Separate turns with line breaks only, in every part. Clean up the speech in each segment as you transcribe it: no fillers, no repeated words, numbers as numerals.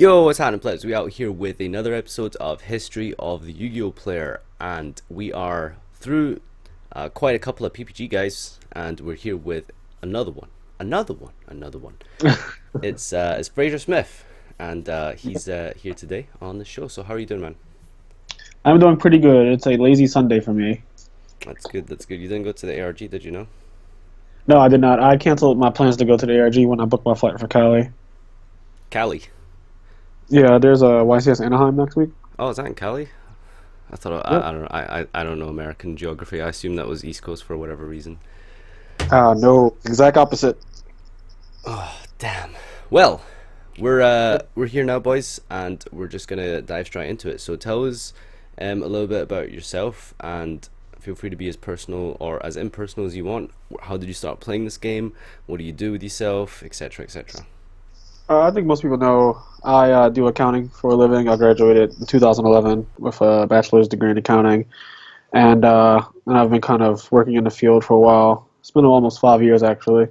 Yo, what's happening, players? We out here with another episode of History of the Yu-Gi-Oh player, and we are through quite a couple of PPG guys, and we're here with another one. It's Frazier Smith, and he's here today on the show. So how are you doing, man?
I'm doing pretty good. It's a lazy Sunday for me.
That's good. That's good. You didn't go to the ARG, did you know?
No, I did not. I canceled my plans to go to the ARG when I booked my flight for Cali.
Cali.
Yeah, there's a YCS Anaheim next week.
Oh, is that in Cali? I thought
Yep.
I don't know. I don't know American geography. I assume that was East Coast for whatever reason.
No, exact opposite.
Oh, damn. Well, we're here now, boys, and we're just gonna dive straight into it. So tell us a little bit about yourself, and feel free to be as personal or as impersonal as you want. How did you start playing this game? What do you do with yourself, etc., etc.
I think most people know I do accounting for a living. I graduated in 2011 with a bachelor's degree in accounting, and I've been kind of working in the field for a while. It's been almost 5 years actually.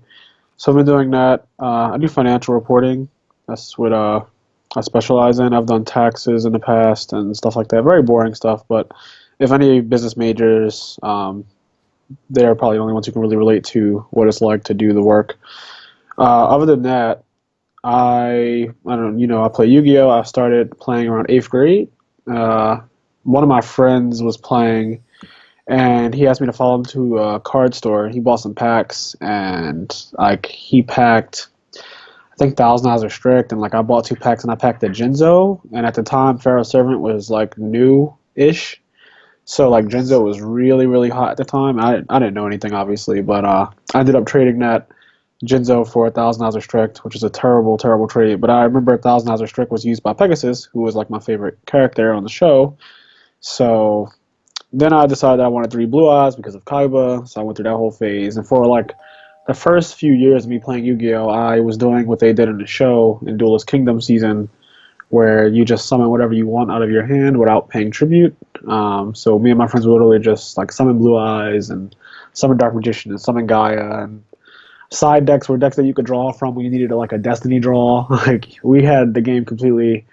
So I've been doing that. I do financial reporting. That's what I specialize in. I've done taxes in the past and stuff like that. Very boring stuff, but if any business majors, they're probably the only ones who can really relate to what it's like to do the work. Other than that, I don't I play Yu-Gi-Oh. I started playing around eighth grade. Uh, One of my friends was playing, and he asked me to follow him to a card store. He bought some packs, and like he packed, I think Thousand Eyes are strict, and like I bought two packs, and I packed the Jinzo, and at the time Pharaoh Servant was like new-ish, so like Jinzo was really really hot at the time. I didn't know anything obviously, but I ended up trading that Jinzo for a Thousand Eyes Strict, which is a terrible, terrible trade. But I remember a Thousand Eyes Strict was used by Pegasus, who was like my favorite character on the show. So then I decided I wanted three Blue Eyes because of Kaiba. So I went through that whole phase. And for like the first few years of me playing Yu-Gi-Oh, I was doing what they did in the show in Duelist Kingdom season, where you just summon whatever you want out of your hand without paying tribute. So me and my friends would literally just like summon Blue Eyes and summon Dark Magician and summon Gaia and side decks were decks that you could draw from when you needed like a destiny draw. Like we had the game completely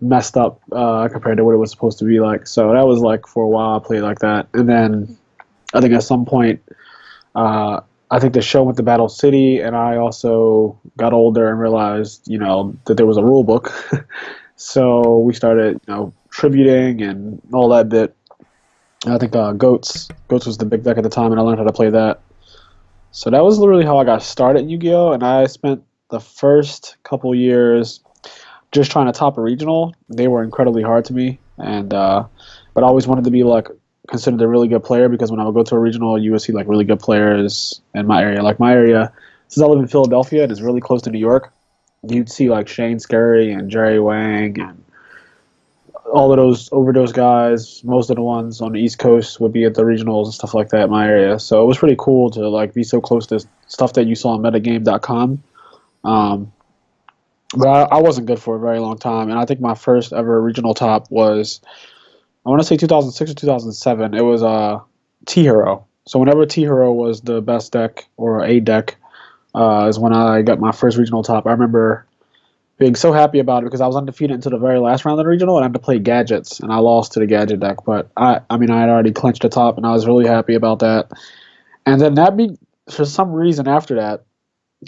messed up compared to what it was supposed to be like. So that was like for a while I played like that, and then I think at some point, uh, I think the show went to Battle City, and I also got older and realized that there was a rule book. So we started tributing and all that bit. I think Goats was the big deck at the time, and I learned how to play that. So that was literally how I got started in Yu-Gi-Oh! And I spent the first couple years just trying to top a regional. They were incredibly hard to me, and but I always wanted to be like considered a really good player because when I would go to a regional, you would see like really good players in my area. Like my area, since I live in Philadelphia and it's really close to New York, you'd see like Shane Scarry and Jerry Wang and all of those overdose guys. Most of the ones on the East Coast would be at the regionals and stuff like that in my area. So it was pretty cool to like be so close to stuff that you saw on metagame.com. Um, but I wasn't good for a very long time, and I think my first ever regional top was I want to say 2006 or 2007. It was T Hero. So whenever T Hero was the best deck or a deck, is when I got my first regional top. I remember being so happy about it because I was undefeated until the very last round of the regional, and I had to play gadgets, and I lost to the gadget deck. But I mean, I had already clinched the top, and I was really happy about that. And then for some reason after that,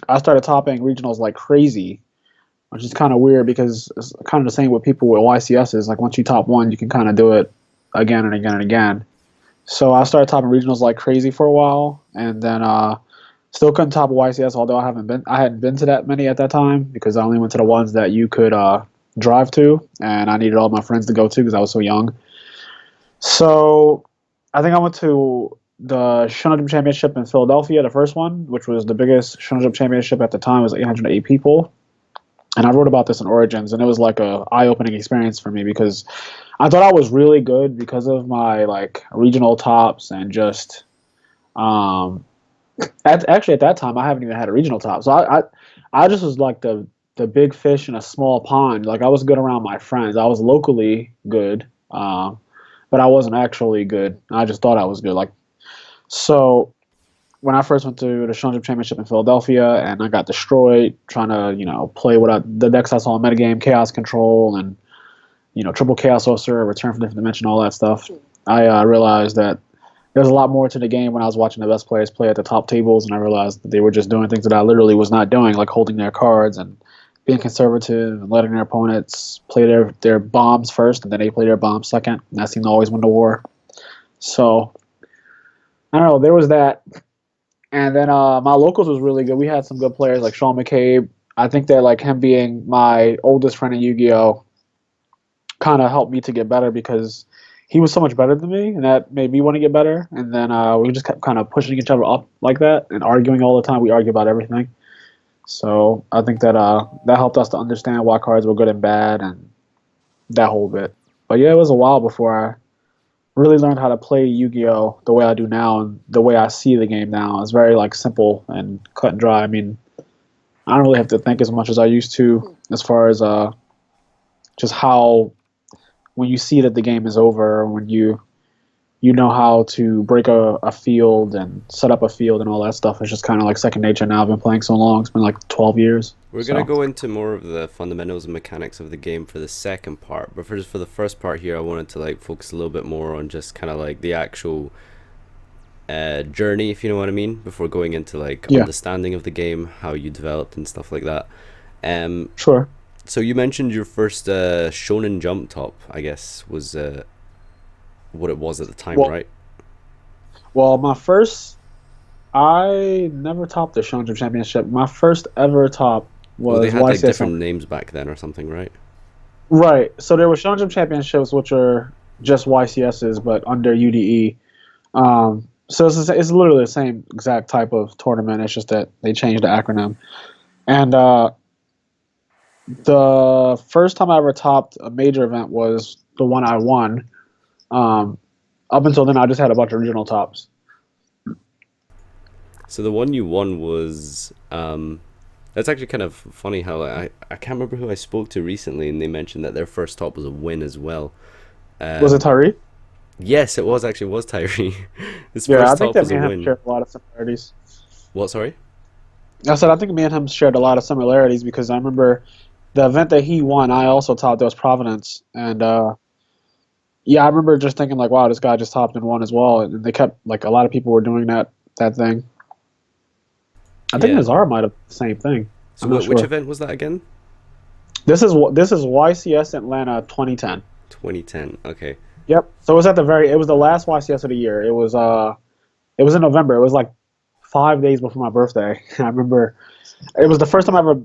I started topping regionals like crazy, which is kind of weird because it's kind of the same with people with YCS is like once you top one, you can kind of do it again and again and again. So I started topping regionals like crazy for a while, and then still couldn't top a YCS, although I hadn't been to that many at that time because I only went to the ones that you could drive to, and I needed all my friends to go to because I was so young. So I think I went to the Shonen Championship in Philadelphia, the first one, which was the biggest Shonen Championship at the time. It was 808 people, and I wrote about this in Origins, and it was like a eye-opening experience for me because I thought I was really good because of my like regional tops and just um, actually, at that time, I haven't even had a regional top, so I just was like the big fish in a small pond. Like I was good around my friends. I was locally good, but I wasn't actually good. I just thought I was good. Like so, when I first went to the Shonen Championship in Philadelphia, and I got destroyed trying to, play the decks I saw in metagame, Chaos Control, and Triple Chaos Sorcerer, Return from Different Dimension, all that stuff. I realized that there's a lot more to the game when I was watching the best players play at the top tables, and I realized that they were just doing things that I literally was not doing, like holding their cards and being conservative and letting their opponents play their bombs first, and then they play their bombs second, and that seemed to always win the war. So, I don't know, there was that. And then my locals was really good. We had some good players like Sean McCabe. I think that like him being my oldest friend in Yu-Gi-Oh! Kind of helped me to get better because he was so much better than me, and that made me want to get better. And then we just kept kind of pushing each other up like that and arguing all the time. We argue about everything. So I think that that helped us to understand why cards were good and bad and that whole bit. But yeah, it was a while before I really learned how to play Yu-Gi-Oh! The way I do now and the way I see the game now. It's very like simple and cut and dry. I mean, I don't really have to think as much as I used to as far as just how when you see that the game is over, when you know how to break a field and set up a field and all that stuff. It's just kind of like second nature now. I've been playing so long. It's been like 12 years.
We're going to go into more of the fundamentals and mechanics of the game for the second part. But for the first part here, I wanted to like focus a little bit more on just kind of like the actual journey, if you know what I mean, before going into like understanding of the game, how you developed and stuff like that.
Sure.
So you mentioned your first Shonen Jump top, I guess, was what it was at the time, right?
Well, I never topped the Shonen Jump Championship. My first ever top was
they had like
YCS
different names back then or something, right?
Right. So there were Shonen Jump Championships, which are just YCSs, but under UDE. So it's literally the same exact type of tournament. It's just that they changed the acronym. And the first time I ever topped a major event was the one I won. Up until then, I just had a bunch of regional tops.
So the one you won was that's actually kind of funny how I can't remember who I spoke to recently, and they mentioned that their first top was a win as well.
Was it Tyree?
Yes, it was Tyree. His
Yeah,
first
I think
top
that
was
me
a
and him
win.
shared a lot of similarities.
What? Sorry.
I said I think me and him shared a lot of similarities because I remember the event that he won. I also topped. That was Providence, and yeah, I remember just thinking like, wow, this guy just topped and won as well. And they kept like a lot of people were doing that thing. I think Nazar might have the same thing.
So which event was that again?
This is YCS Atlanta 2010.
2010. Okay.
Yep. So it was it was the last YCS of the year. It was in November. It was like 5 days before my birthday. I remember it was the first time I ever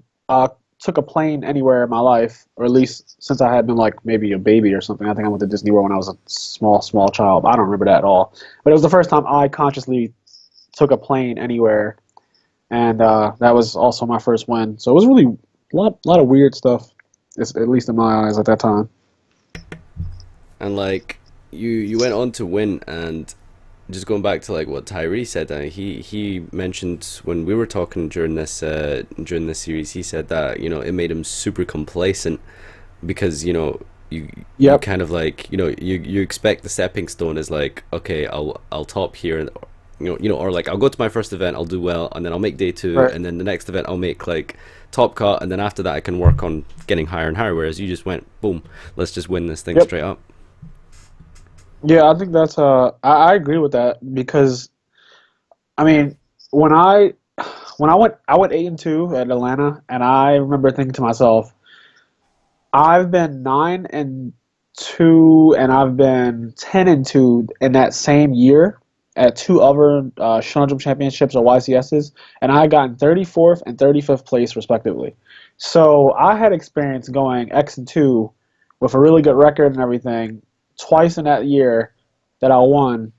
took a plane anywhere in my life, or at least since I had been like maybe a baby or something. I think I went to Disney World when I was a small child. I don't remember that at all. But it was the first time I consciously took a plane anywhere, and that was also my first win. So it was really a lot of weird stuff, at least in my eyes at that time.
And like you went on to win, and just going back to like what Tyree said, he mentioned when we were talking during this series, he said that it made him super complacent because you kind of like you expect the stepping stone is like, okay, I'll top here, or like I'll go to my first event, I'll do well, and then I'll make day 2,
right.
And then the next event I'll make like top cut, and then after that I can work on getting higher and higher. Whereas you just went boom, let's just win this thing straight up.
Yeah, I think that's I agree with that because I mean when I went 8-2 at Atlanta, and I remember thinking to myself, I've been 9-2 and I've been 10-2 in that same year at 2 other Shonen Jump Championships or YCSs, and I had gotten 34th and 35th place respectively. So I had experience going X-2 with a really good record and everything twice in that year that I won,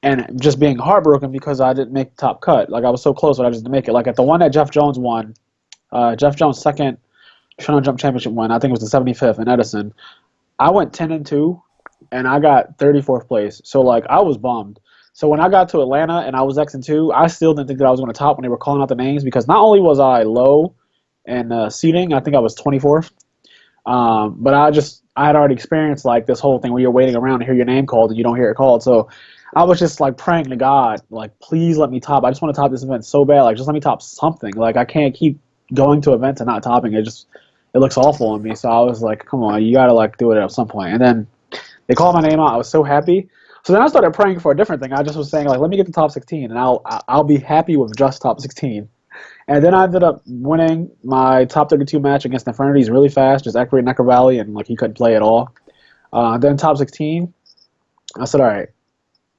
and just being heartbroken because I didn't make the top cut. Like I was so close, but I just didn't make it. Like at the one that Jeff Jones won, Jeff Jones' second Shonen Jump Championship win, I think it was the 75th in Edison. I went 10-2, and I got 34th place. So like I was bummed. So when I got to Atlanta and I was X-2, I still didn't think that I was going to top when they were calling out the names, because not only was I low in seating, I think I was 24th, but I had already experienced like this whole thing where you're waiting around to hear your name called and you don't hear it called. So I was just like praying to God, like, please let me top. I just want to top this event so bad. Like, just let me top something. Like, I can't keep going to events and not topping it. Just it looks awful on me. So I was like, come on, you gotta like do it at some point. And then they called my name out. I was so happy. So then I started praying for a different thing. I just was saying like, let me get the top 16, and I'll be happy with just top 16. And then I ended up winning my top 32 match against Infernities really fast, just activated Necker Valley, and like he couldn't play at all. Then top 16, I said, all right,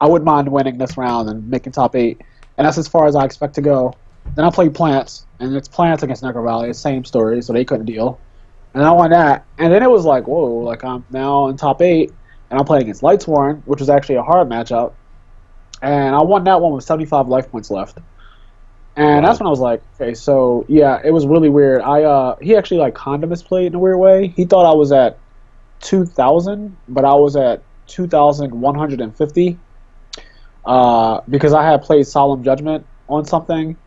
I wouldn't mind winning this round and making top 8, and that's as far as I expect to go. Then I played Plants, and it's Plants against Necker Valley, it's same story, so they couldn't deal. And I won that, and then it was like, whoa, like I'm now in top 8, and I'm playing against Lightsworn, which was actually a hard matchup, and I won that one with 75 life points left. And that's
Wow.
when I was like, okay, so yeah, it was really weird. He actually like condomus played in a weird way. He thought I was at 2,000, but I was at 2,150 because I had played Solemn Judgment on something.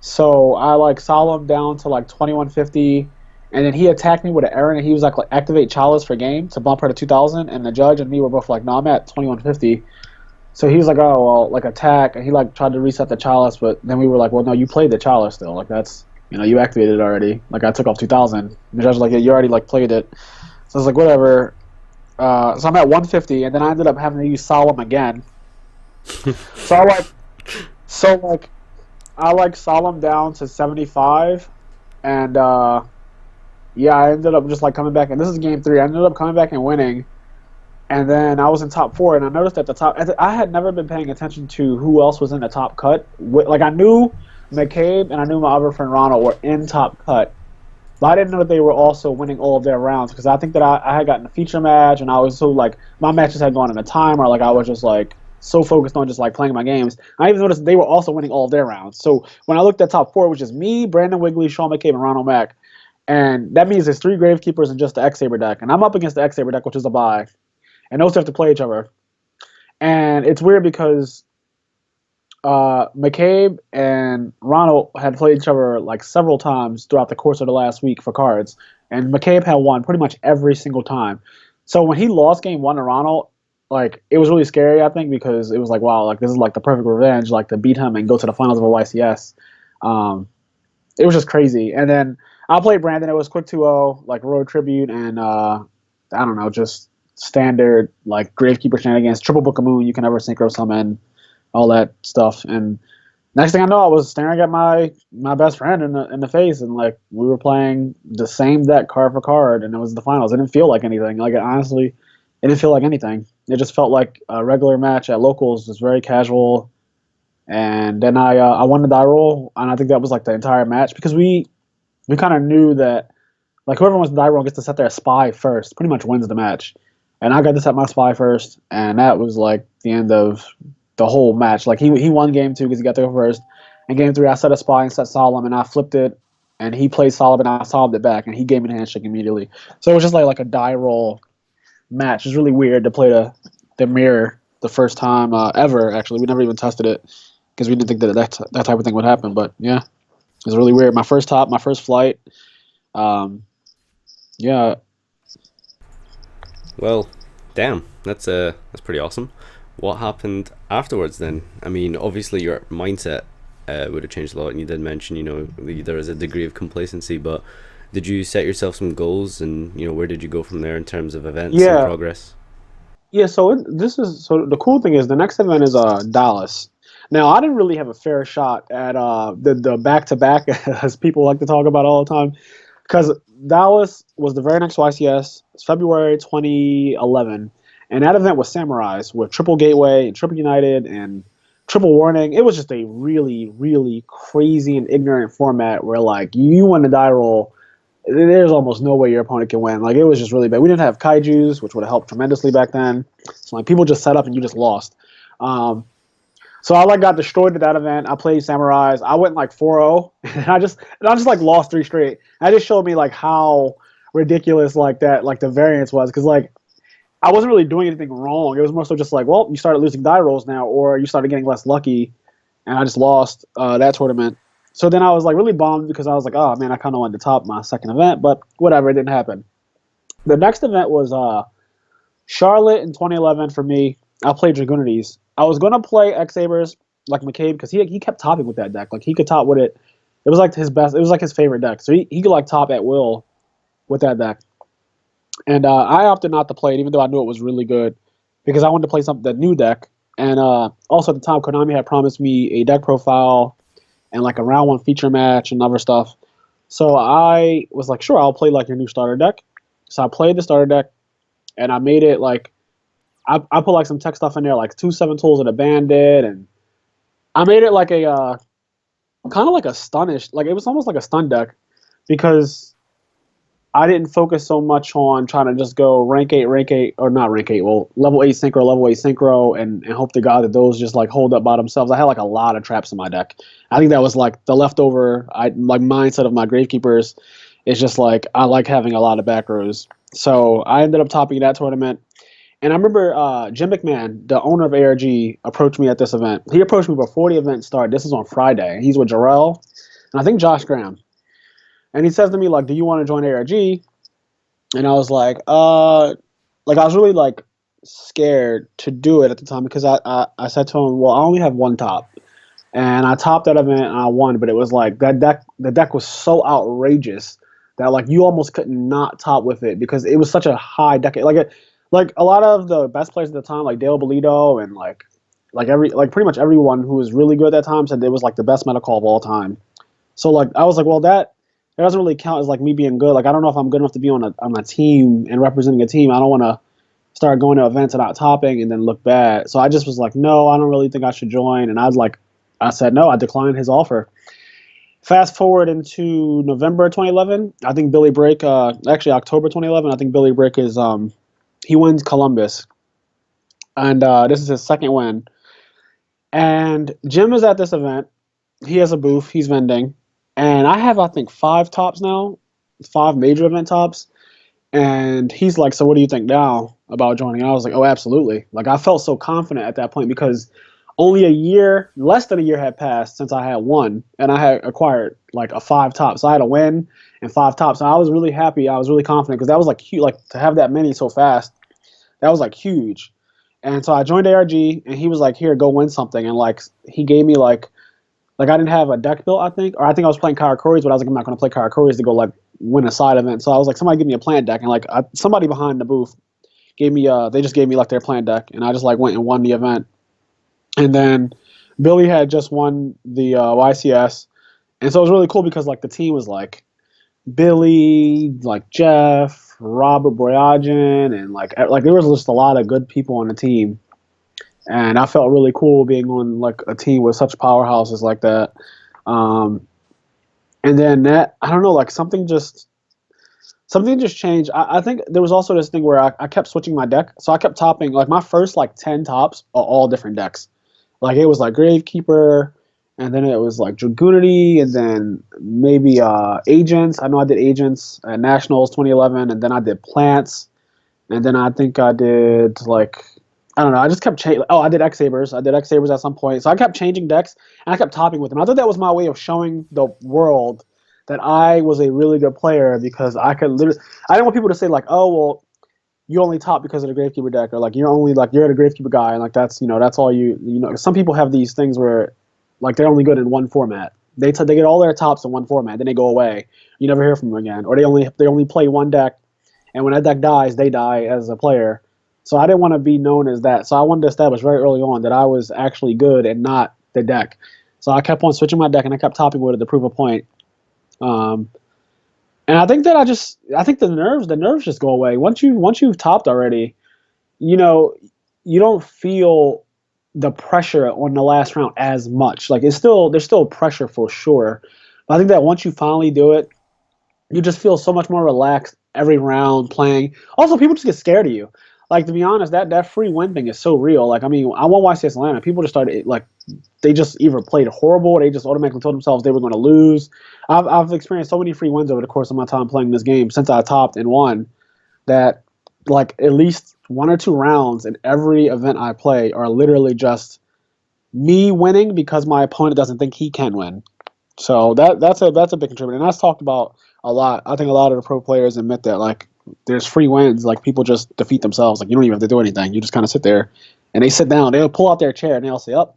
So I like Solemn down to like 2,150, and then he attacked me with an Aaron, and he was like activate Chalice for game to bump her to 2,000, and the judge and me were both like, no, I'm at 2,150. So he was like, oh, well, like attack, and he like tried to reset the Chalice, but then we were like, well, no, you played the Chalice still. Like that's, you activated it already. Like I took off 2,000. And the judge was like, yeah, you already like played it. So I was like, whatever. So I'm at 150, and then I ended up having to use Solemn again. So like I like Solemn down to 75, and yeah, I ended up just like coming back, and this is game 3. I ended up coming back and winning. And then I was in top 4, and I noticed at the top, I had never been paying attention to who else was in the top cut. Like, I knew McCabe and I knew my other friend Ronald were in top cut, but I didn't know that they were also winning all of their rounds, because I think that I had gotten a feature match, and I was so, like, my matches had gone in a timer, like, I was just, like, so focused on just, like, playing my games. I even noticed they were also winning all of their rounds. So when I looked at top 4, which is me, Brandon Wigley, Sean McCabe, and Ronald Mack, and that means there's 3 Gravekeepers and just the X-Saber deck, and I'm up against the X-Saber deck, which is a bye. And those have to play each other. And it's weird because McCabe and Ronald had played each other like several times throughout the course of the last week for cards. And McCabe had won pretty much every single time. So when he lost game 1 to Ronald, like it was really scary, I think, because it was like, wow, like this is like the perfect revenge, like to beat him and go to the finals of a YCS. It was just crazy. And then I played Brandon. It was quick 2-0, like road tribute, and I don't know, just standard like Gravekeeper shenanigans, triple Book of Moon, you can never synchro summon, all that stuff. And next thing I know, I was staring at my best friend in the face, and like we were playing the same deck card for card, and it was the finals. It didn't feel like anything. Like honestly, it didn't feel like anything. It just felt like a regular match at locals, just very casual. And then I won the die roll, and I think that was like the entire match, because we kind of knew that like whoever wins the die roll gets to set their spy first, pretty much wins the match. And I got to set my spy first, and that was like the end of the whole match. Like he won game 2 because he got to go first, and game 3 I set a spy and set Solemn, and I flipped it, and he played Solemn, and I solved it back, and he gave me the handshake immediately. So it was just like a die roll match. It's really weird to play the mirror the first time ever. Actually, we never even tested it because we didn't think that type of thing would happen. But yeah, it was really weird. My first top, my first flight. Yeah.
Well, damn, that's pretty awesome. What happened afterwards then? I mean, obviously your mindset would have changed a lot, and you did mention, there was a degree of complacency, but did you set yourself some goals, and where did you go from there in terms of events and
Yeah.
progress?
Yeah, so the cool thing is the next event is Dallas. Now I didn't really have a fair shot at the back to back as people like to talk about all the time, because Dallas was the very next YCS. It's February 2011, and that event was Samurais with Triple Gateway and Triple United and Triple Warning. It was just a really really crazy and ignorant format where like you win the die roll, there's almost no way your opponent can win. Like it was just really bad. We didn't have Kaijus, which would have helped tremendously back then. So like people just set up and you just lost. Um, so I like got destroyed at that event. I played Samurais. I went like 4-0, and I just like lost 3 straight. And that just showed me like how ridiculous like that like the variance was, because like I wasn't really doing anything wrong. It was more so just like, well, you started losing die rolls now, or you started getting less lucky, and I just lost that tournament. So then I was like really bummed, because I was like, oh man, I kind of wanted to top my second event, but whatever, it didn't happen. The next event was Charlotte in 2011 for me. I played Dragoonides, I was gonna play X Sabers like McCabe because he kept topping with that deck. Like he could top with it. It was like his best. It was like his favorite deck. So he could like top at will with that deck. And I opted not to play it, even though I knew it was really good, because I wanted to play something the new deck. And also at the time, Konami had promised me a deck profile and like a round one feature match and other stuff. So I was like, sure, I'll play like your new starter deck. So I played the starter deck, and I made it like I put like some tech stuff in there, like 2 7 tools and a bandit, and I made it like a kind of like a stunish, like it was almost like a stun deck because I didn't focus so much on trying to just go rank 8, or not rank 8, well, level 8 synchro, level 8 synchro, and hope to God that those just like hold up by themselves. I had like a lot of traps in my deck. I think that was like the leftover like mindset of my Gravekeepers is just like I like having a lot of back rows. So I ended up topping that tournament. And I remember Jim McMahon, the owner of ARG, approached me at this event. He approached me before the event started. This is on Friday. He's with Jarrell and I think Josh Graham. And he says to me, like, do you want to join ARG? And I was like I was really like scared to do it at the time because I said to him, well, I only have one top. And I topped that event and I won, but it was like the deck was so outrageous that like you almost could not top with it because it was such a high deck. Like a lot of the best players at the time, like Dale Bolito and like pretty much everyone who was really good at that time said it was like the best meta call of all time. So like I was like, well, that it doesn't really count as like me being good. Like I don't know if I'm good enough to be on a team and representing a team. I don't want to start going to events and not topping and then look bad. So I just was like, no, I don't really think I should join. And I said no. I declined his offer. Fast forward into November 2011. I think Billy Brake, actually October 2011. I think Billy Brake is he wins Columbus, and this is his second win. And Jim is at this event. He has a booth. He's vending. And I have, I think, 5 tops now, 5 major event tops. And he's like, so what do you think now about joining? And I was like, oh, absolutely. Like, I felt so confident at that point because only less than a year had passed since I had won. And I had acquired like a 5 tops. So I had a win and 5 tops. And I was really happy. I was really confident because that was like huge. Like, to have that many so fast, that was like huge. And so I joined ARG and he was like, here, go win something. And like, he gave me like I didn't have a deck built, I think, or I think I was playing Karakoris, but I was like, I'm not going to play Karakoris to go like win a side event. So I was like, somebody give me a plant deck, and like somebody behind the booth gave me they just gave me like their plant deck, and I just like went and won the event. And then Billy had just won the YCS, and so it was really cool because like the team was like Billy, like Jeff, Robert Boyajian, and like there was just a lot of good people on the team. And I felt really cool being on like a team with such powerhouses like that. And then that I don't know, like something just changed. I think there was also this thing where I kept switching my deck. So I kept topping like my first like 10 tops are all different decks. Like it was like Gravekeeper, and then it was like Dragoonity, and then maybe Agents. I know I did Agents at Nationals 2011, and then I did Plants, and then I think I did like I don't know. I just kept changing. Oh, I did X Sabers. I did X Sabers at some point. So I kept changing decks and I kept topping with them. I thought that was my way of showing the world that I was a really good player because I could literally. I didn't want people to say like, oh well, you only top because of the Gravekeeper deck, or like you're only like you're the Gravekeeper guy, and like that's all you know. Some people have these things where like they're only good in one format. They get all their tops in one format, then they go away. You never hear from them again, or they only play one deck, and when that deck dies, they die as a player. So I didn't want to be known as that. So I wanted to establish very early on that I was actually good and not the deck. So I kept on switching my deck and I kept topping with it to prove a point. And I think that I think the nerves just go away once you've topped already. You know, you don't feel the pressure on the last round as much. Like there's still pressure for sure. But I think that once you finally do it, you just feel so much more relaxed every round playing. Also, people just get scared of you. Like to be honest, that free win thing is so real. Like I mean, I won YCS Atlanta. People just started like they just either played horrible, or they just automatically told themselves they were going to lose. I've experienced so many free wins over the course of my time playing this game since I topped and won that like at least 1 or 2 rounds in every event I play are literally just me winning because my opponent doesn't think he can win. So that's a big contributor, and that's talked about a lot. I think a lot of the pro players admit that like there's free wins, like people just defeat themselves. Like you don't even have to do anything. You just kind of sit there and they sit down. They'll pull out their chair and they'll say, "Up,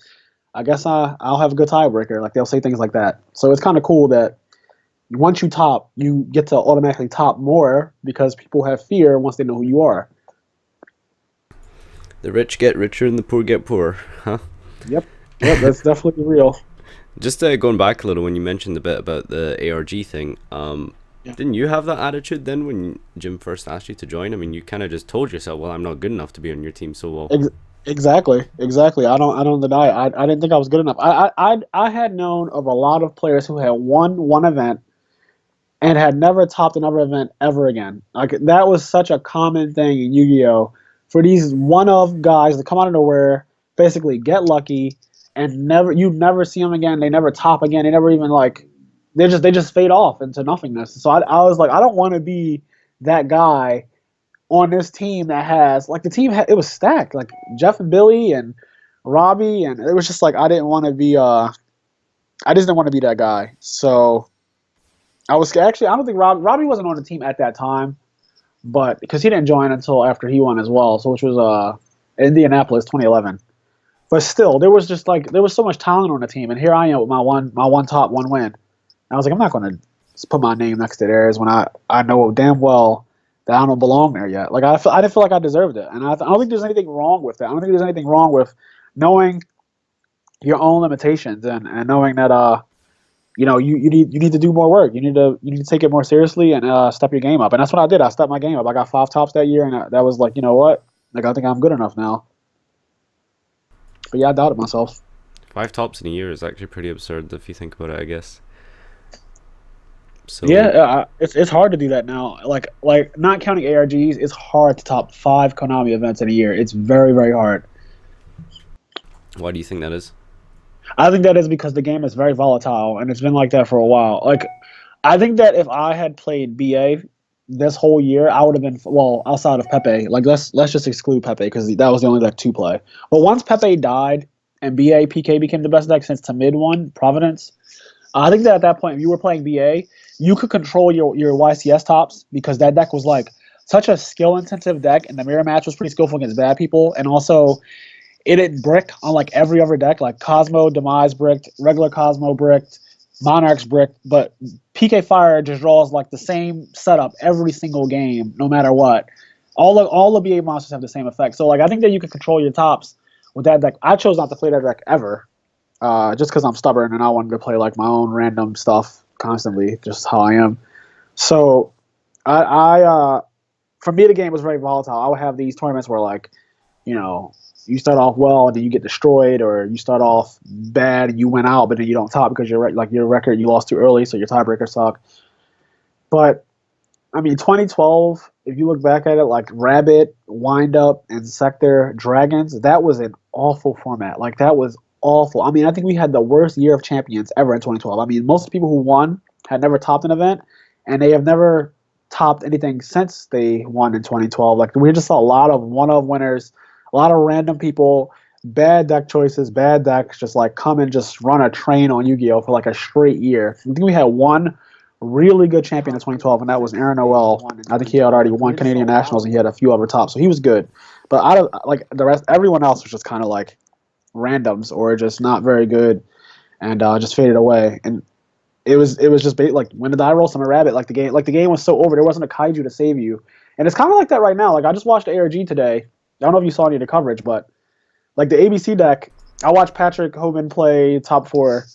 I guess I'll have a good tiebreaker." Like they'll say things like that. So it's kind of cool that once you top, you get to automatically top more because people have fear once they know who you are.
The rich get richer and the poor get poorer, huh?
Yep, that's definitely real.
Just going back a little, when you mentioned a bit about the ARG thing,
Yeah.
didn't you have that attitude then when Jim first asked you to join? I mean, you kind of just told yourself, "Well, I'm not good enough to be on your team." So, well,
Ex- exactly. I don't deny it. I didn't think I was good enough. I had known of a lot of players who had won one event and had never topped another event ever again. Like that was such a common thing in Yu-Gi-Oh! For these one-of guys to come out of nowhere, basically get lucky, and never see them again. They never top again. They never even like they just fade off into nothingness. So I was like, I don't want to be that guy on this team that has like the team it was stacked like Jeff and Billy and Robbie, and it was just like I just didn't want to be that guy. So I was actually I don't think Robbie wasn't on the team at that time, but because he didn't join until after he won as well, so which was Indianapolis 2011. But still, there was just like there was so much talent on the team, and here I am with my one top one win. And I was like, I'm not going to put my name next to theirs when I know damn well that I don't belong there yet. Like I didn't feel like I deserved it, and I don't think there's anything wrong with that. I don't think there's anything wrong with knowing your own limitations and knowing that you need to do more work. You need to take it more seriously and step your game up. And that's what I did. I stepped my game up. I got 5 tops that year, and that was like, you know what? Like I think I'm good enough now. But yeah, I doubted myself.
5 tops in a year is actually pretty absurd if you think about it, I guess.
Yeah,
So,
it's hard to do that now. Like not counting ARGs, it's hard to top 5 Konami events in a year. It's very very hard.
why do you think that is?
I think that is because the game is very volatile, and it's been like that for a while. Like I think that if I had played BA this whole year, I would have been well outside of Pepe. Like let's just exclude Pepe because that was the only deck to play. But once Pepe died and BA PK became the best deck since Tamid won Providence, I think that at that point, if you were playing BA, you could control your YCS tops because that deck was like such a skill intensive deck, and the mirror match was pretty skillful against bad people, and also it didn't brick on like every other deck. Like Cosmo Demise bricked, regular Cosmo bricked, Monarchs bricked, but PK Fire just draws like the same setup every single game, no matter what. All the BA monsters have the same effect. So like I think that you can control your tops with that deck. I chose not to play that deck ever, just because I'm stubborn and I wanted to play like my own random stuff constantly, just how I am. So for me the game was very volatile. I would have these tournaments where like you know, you start off well and then you get destroyed, or you start off bad and you win out, but then you don't top because your record you lost too early, so your tiebreaker suck. But I mean, 2012, if you look back at it, like Rabbit, Wind Up, and Sector Dragons, that was an awful format. Like that was awful. I mean, I think we had the worst year of champions ever in 2012. I mean, most of the people who won had never topped an event, and they have never topped anything since they won in 2012. Like we just saw a lot of one-of winners, a lot of random people, bad deck choices, bad decks, just like come and just run a train on Yu-Gi-Oh for like a straight year. I think we had one really good champion in 2012, and that was Aaron Noel. I think he had already won Canadian Nationals, and he had a few other tops, so he was good. But out of like the rest, everyone else was just kind of like randoms or just not very good, and just faded away. And it was just like when the die roll summon rabbit, like the game was so over. There wasn't a kaiju to save you, and it's kind of like that right now. Like I just watched ARG today. I don't know if you saw any of the coverage, but like the ABC deck, I watched Patrick Hoban play top four,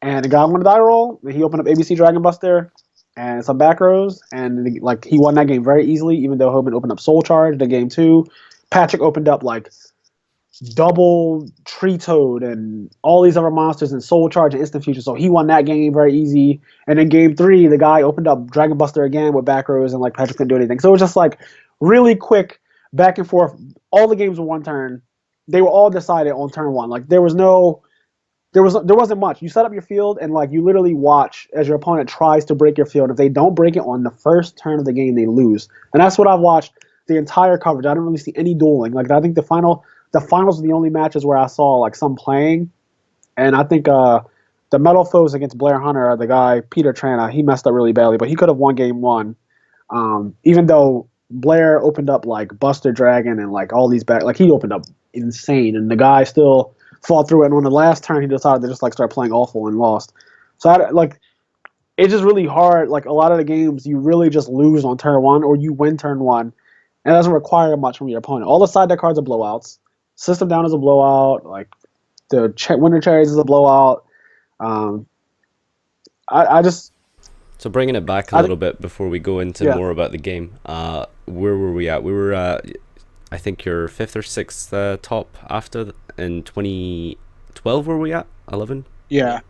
and the guy won the die roll. He opened up ABC Dragon Buster and some back rows, and like he won that game very easily, even though Hoban opened up Soul Charge. The game two, Patrick opened up like double Tree Toad and all these other monsters and Soul Charge and Instant Future. So he won that game very easy. And then game three, the guy opened up Dragon Buster again with back rows, and like Patrick couldn't do anything. So it was just like really quick back and forth. All the games were one turn. They were all decided on turn one. Like there wasn't much. You set up your field and like you literally watch as your opponent tries to break your field. If they don't break it on the first turn of the game, they lose. And that's what I've watched the entire coverage. I didn't really see any dueling. Like I think the finals are the only matches where I saw like some playing. And I think the Metal Foes against Blair Hunter, the guy Peter Trana, he messed up really badly, but he could have won game one. Even though Blair opened up like Buster Dragon and like all these back, like he opened up insane, and the guy still fought through it. And on the last turn, he decided to just like start playing awful and lost. So I like it's just really hard. Like a lot of the games, you really just lose on turn one or you win turn one, and it doesn't require much from your opponent. All the side deck cards are blowouts. System down is a blowout. Like the winter cherries is a blowout. Um, I just
So bringing it back a
I
little bit before we go into
yeah
more about the game, where were we at? We were, I think your fifth or sixth top in 2012. Were we at 11?
yeah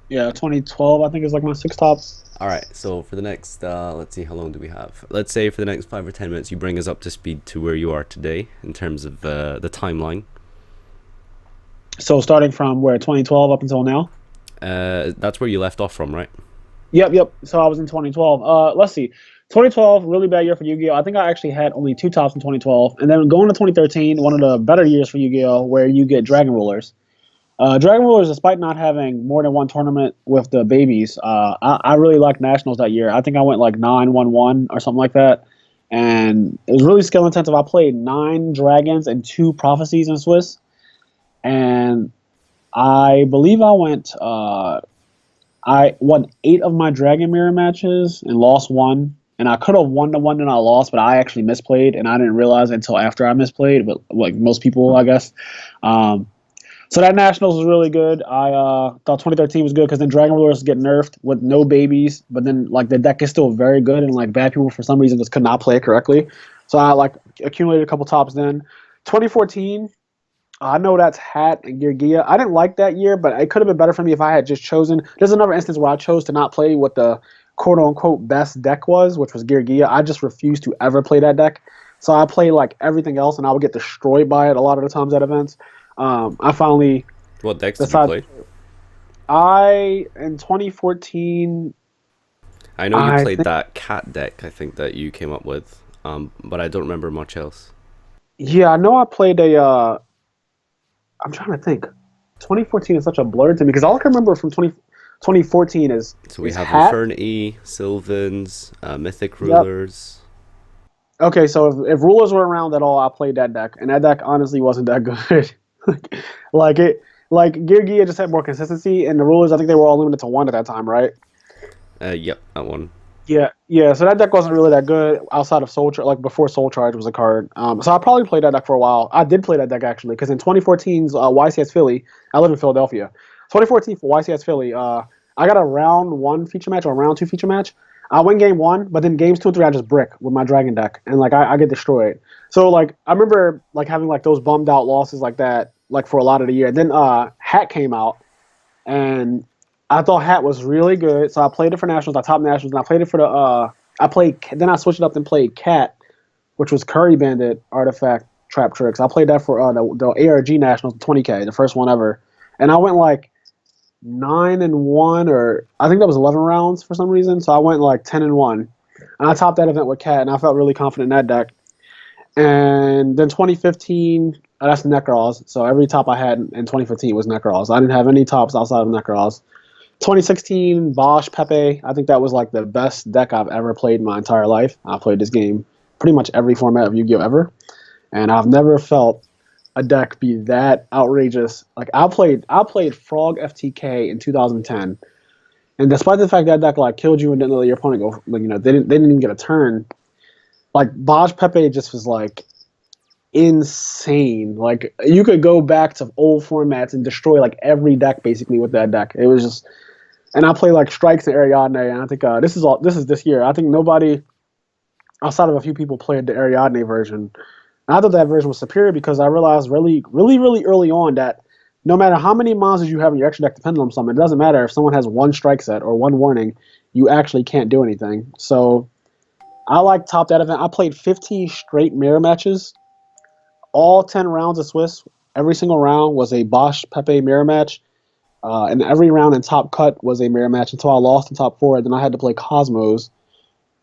yeah 2012 I think is like my sixth top.
All right. So for the next, let's see, how long do we have? Let's say for the next 5 or 10 minutes, you bring us up to speed to where you are today in terms of the timeline.
So starting from where 2012 up until now.
That's where you left off from, right?
Yep. So I was in 2012. Let's see. 2012, really bad year for Yu-Gi-Oh! I think I actually had only two tops in 2012. And then going to 2013, one of the better years for Yu-Gi-Oh! Where you get Dragon Rulers. Dragon Rulers, despite not having more than one tournament with the babies, I really liked Nationals that year. I think I went like 9-1-1 or something like that. And it was really skill intensive. I played 9 Dragons and 2 Prophecies in Swiss. And I believe I won 8 of my Dragon Mirror matches and lost 1. And I could have won the one that I lost, but I actually misplayed, and I didn't realize it until after I misplayed. But like most people, I guess. So that Nationals was really good. I thought 2013 was good because then Dragon Rulers get nerfed with no babies, but then like the deck is still very good, and like bad people for some reason just could not play it correctly. So I like accumulated a couple tops then. 2014. I know that's Hat and Gear. I didn't like that year, but it could have been better for me if I had just chosen. There's another instance where I chose to not play what the quote-unquote best deck was, which was Gear. I just refused to ever play that deck. So I played like everything else, and I would get destroyed by it a lot of the times at events. I finally
What decks did you play?
In 2014.
I know you played that cat deck, I think, that you came up with, but I don't remember much else.
Yeah, I know I played a. I'm trying to think. 2014 is such a blur to me because all I can remember from 2014 is.
So we
is
have
Hat.
Infernity, Sylvans, Mythic Rulers.
Yep. Okay, so if rulers were around at all, I played that deck, and that deck honestly wasn't that good. like Gear just had more consistency, and the rulers I think they were all limited to 1 at that time, right?
Yep, that one.
Yeah. So that deck wasn't really that good outside of Soul Charge, like before Soul Charge was a card. So I probably played that deck for a while. I did play that deck actually, because in 2014's YCS Philly, I live in Philadelphia. 2014 for YCS Philly, I got a round 1 feature match or a round 2 feature match. I win game 1, but then games 2 and 3 I just brick with my Dragon deck, and like I get destroyed. So like I remember like having like those bummed out losses like that, like for a lot of the year. Then Hat came out, and I thought Hat was really good, so I played it for Nationals. I top Nationals, and I played it for the. Then I switched it up and played Cat, which was Curry Bandit Artifact Trap Tricks. I played that for the ARG Nationals, 20K, the first one ever, and I went like 9-1, or I think that was 11 rounds for some reason. So I went like 10-1, and I topped that event with Cat, and I felt really confident in that deck. And then 2015, that's Necros. So every top I had in 2015 was Necros. I didn't have any tops outside of Necros. 2016 Bosch Pepe. I think that was like the best deck I've ever played in my entire life. I played this game pretty much every format of Yu-Gi-Oh ever, and I've never felt a deck be that outrageous. Like I played Frog FTK in 2010, and despite the fact that deck like killed you and didn't let your opponent go, like they didn't even get a turn. Like Bosch Pepe just was like insane. Like you could go back to old formats and destroy like every deck basically with that deck. It was just. And I play like Strikes and Ariadne, and I think this is this year. I think nobody outside of a few people played the Ariadne version. And I thought that version was superior because I realized really early on that no matter how many monsters you have in your extra deck depending on something, it doesn't matter if someone has 1 strike set or 1 warning, you actually can't do anything. So I like top that event. I played 15 straight mirror matches, all 10 rounds of Swiss. Every single round was a Bosch Pepe mirror match. And every round in top cut was a mirror match until I lost in top 4. Then I had to play Cosmos,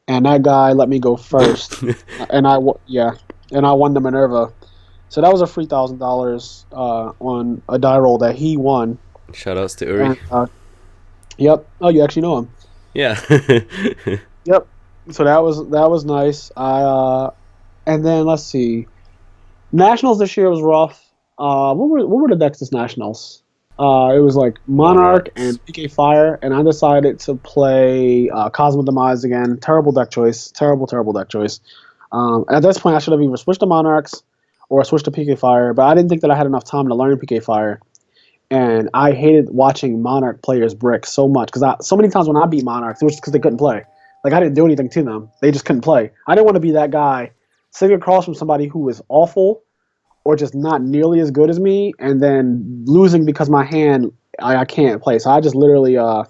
and that guy let me go first, and I won the Minerva. So that was a free $1,000 on a die roll that he won.
Shoutouts to Uri.
And, yep. Oh, you actually know him.
Yeah.
Yep. So that was nice. And then let's see. Nationals this year was rough. What were the decks this Nationals? It was like Monarch
Monarchs.
and PK Fire, and I decided to play Cosmo Demise again. Terrible deck choice. Terrible, terrible deck choice. At this point, I should have either switched to Monarchs or switched to PK Fire, but I didn't think that I had enough time to learn PK Fire, and I hated watching Monarch players brick so much because so many times when I beat Monarchs, it was because they couldn't play. Like I didn't do anything to them; they just couldn't play. I didn't want to be that guy sitting across from somebody who was awful or just not nearly as good as me, and then losing because my hand I can't play. So I just literally I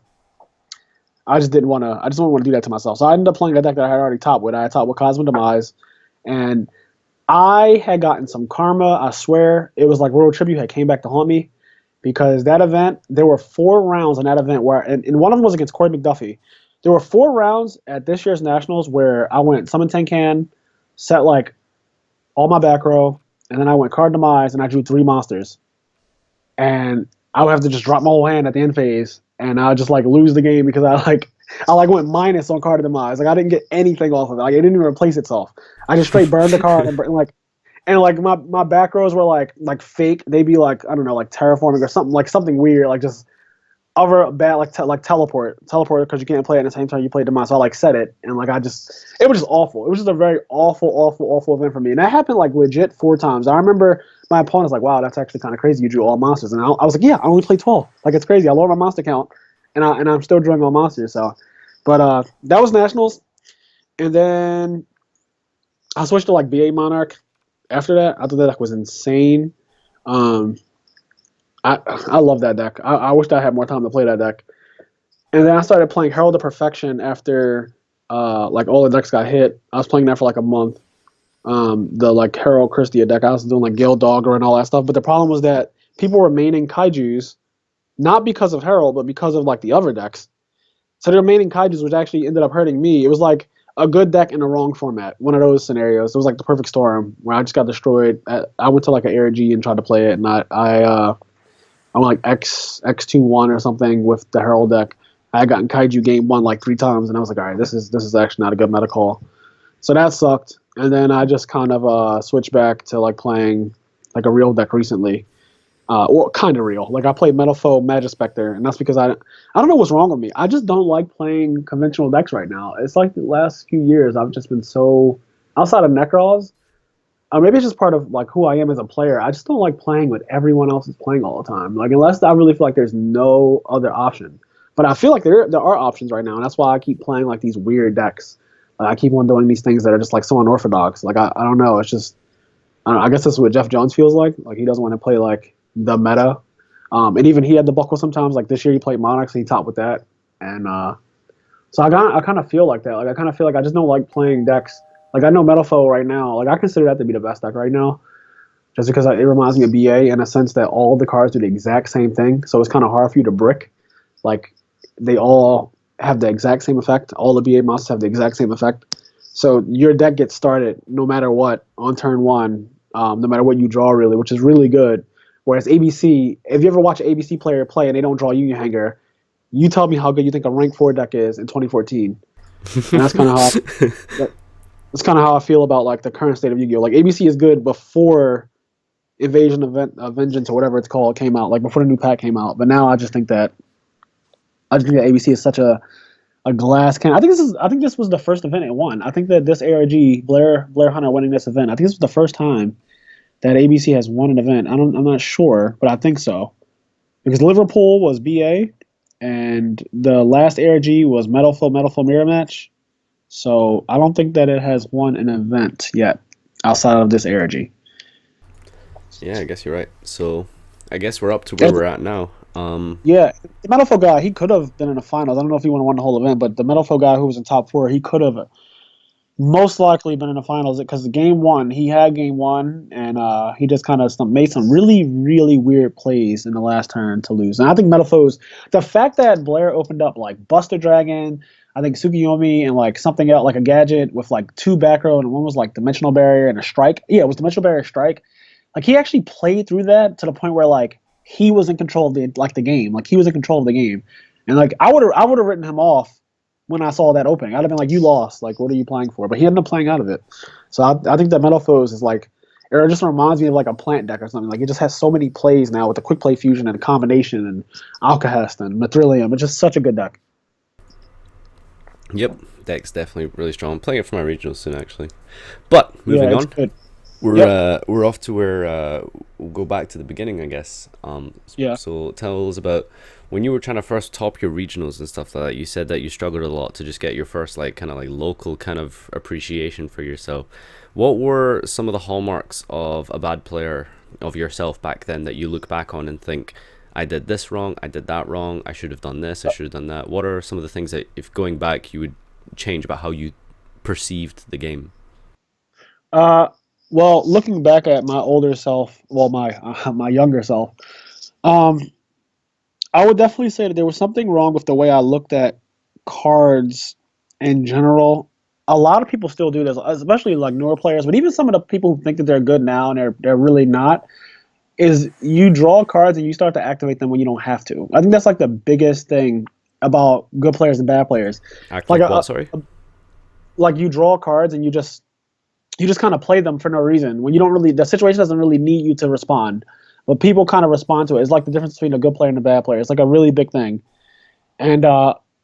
just didn't want to. I just don't want to do that to myself. So I ended up playing a deck that I had already topped with. I had topped with Cosmo Demise, and I had gotten some karma. I swear it was like Royal Tribute had came back to haunt me because that event there were 4 rounds in that event where and one of them was against Corey McDuffie. There were 4 rounds at this year's Nationals where I went summon 10 can, set like all my back row, and then I went card demise and I drew 3 monsters. And I would have to just drop my whole hand at the end phase, and I would just like lose the game because I went minus on card demise. Like I didn't get anything off of it. Like it didn't even replace itself. I just straight burned the card and my back rows were like fake. They'd be like I don't know like terraforming or something like something weird like just other bad like teleport because you can't play it at the same time you play demise. So I like set it and like it was just awful. It was just a very awful event for me, and that happened like legit 4 times. I remember my opponent's like, "Wow, that's actually kind of crazy. You drew all monsters," and I was like, "Yeah, I only played 12. Like it's crazy. I lowered my monster count, and I'm still drawing all monsters." So, but that was Nationals, and then I switched to like BA Monarch. After that, I thought that deck was insane. Um, I love that deck. I wish I had more time to play that deck. And then I started playing Herald of Perfection after like all the decks got hit. I was playing that for like a month. The like Herald Christia deck. I was doing like Gale Dogger and all that stuff. But the problem was that people were maining Kaijus not because of Herald, but because of like the other decks. So their maining Kaijus, which actually ended up hurting me. It was like a good deck in the wrong format. One of those scenarios. It was like the perfect storm where I just got destroyed. I went to like an ARG and tried to play it, and I went like X2-1 or something with the Herald deck. I had gotten Kaiju game 1 like 3 times, and I was like, all right, this is actually not a good meta call. So that sucked. And then I just kind of switched back to like playing like a real deck recently. Or kind of real. Like I played Metalfoe Magispector, and that's because I don't know what's wrong with me. I just don't like playing conventional decks right now. It's like the last few years I've just been so outside of Necros. Maybe it's just part of like who I am as a player. I just don't like playing what everyone else is playing all the time. Like unless I really feel like there's no other option. But I feel like there are options right now, and that's why I keep playing like these weird decks. I keep on doing these things that are just like so unorthodox. Like I don't know. It's just I guess that's what Jeff Jones feels like. Like he doesn't want to play like the meta. And even he had the buckle sometimes. Like this year he played Monarchs and he topped with that. And so I kind of feel like that. Like I kind of feel like I just don't like playing decks. Like I know Metalfoe right now. Like I consider that to be the best deck right now, just because it reminds me of BA in a sense that all the cards do the exact same thing. So it's kind of hard for you to brick. Like they all have the exact same effect. All the BA monsters have the exact same effect. So your deck gets started no matter what on turn 1, no matter what you draw really, which is really good. Whereas ABC, if you ever watch an ABC player play and they don't draw Union Hanger, you tell me how good you think a rank 4 deck is in 2014. And that's kind of that's kind of how I feel about like the current state of Yu-Gi-Oh. Like ABC is good before Invasion of Vengeance or whatever it's called came out, like before the new pack came out. But now I just think that ABC is such a glass can. I think this was the first event it won. I think that this ARG Blair Hunter winning this event. I think this was the first time that ABC has won an event. I'm not sure, but I think so because Liverpool was BA, and the last ARG was Metalfoe Mirror Match. So I don't think that it has won an event yet outside of this ARG.
Yeah, I guess you're right. So I guess we're up to where we're at now.
Yeah, the Metalfoe guy, he could have been in the finals. I don't know if he would have won the whole event, but the Metalfoe guy who was in top 4, he could have most likely been in the finals because he had game 1, and he just kind of made some really, really weird plays in the last turn to lose. And I think Metalfoe's the fact that Blair opened up like Buster Dragon, I think Tsukiyomi, and like something else, like a gadget with like 2 back row, and one was like Dimensional Barrier and a Strike. Yeah, it was Dimensional Barrier Strike. Like he actually played through that to the point where like he was in control of the game. Like he was in control of the game, and like I would have written him off when I saw that opening. I'd have been like, you lost. Like, what are you playing for? But he ended up playing out of it. So I think that Metalfoes is like, it just reminds me of like a plant deck or something. Like, it just has so many plays now with the quick play fusion and combination and Alcahest and Mithrilium. It's just such a good deck.
Yep, deck's definitely really strong. I'm playing it for my regionals soon, actually. But
Yeah,
moving
it's
on,
good.
we're
Yep.
we're off to where we'll go back to the beginning, I guess.
Yeah.
So tell us about when you were trying to first top your regionals and stuff like that. You said that you struggled a lot to just get your first like kind of like local kind of appreciation for yourself. What were some of the hallmarks of a bad player of yourself back then that you look back on and think, I did this wrong, I did that wrong, I should have done this, I should have done that? What are some of the things that, if going back, you would change about how you perceived the game?
Uh, well, looking back at my older self, well, my my younger self, um, I would definitely say that there was something wrong with the way I looked at cards in general. A lot of people still do this, especially like newer players, but even some of the people who think that they're good now and they're really not. Is you draw cards and you start to activate them when you don't have to. I think that's like the biggest thing about good players and bad players.
Act
Like
like what, sorry?
like you draw cards and you just kind of play them for no reason when you don't really, the situation doesn't really need you to respond, but people kind of respond to it. It's like the difference between a good player and a bad player. It's like a really big thing. And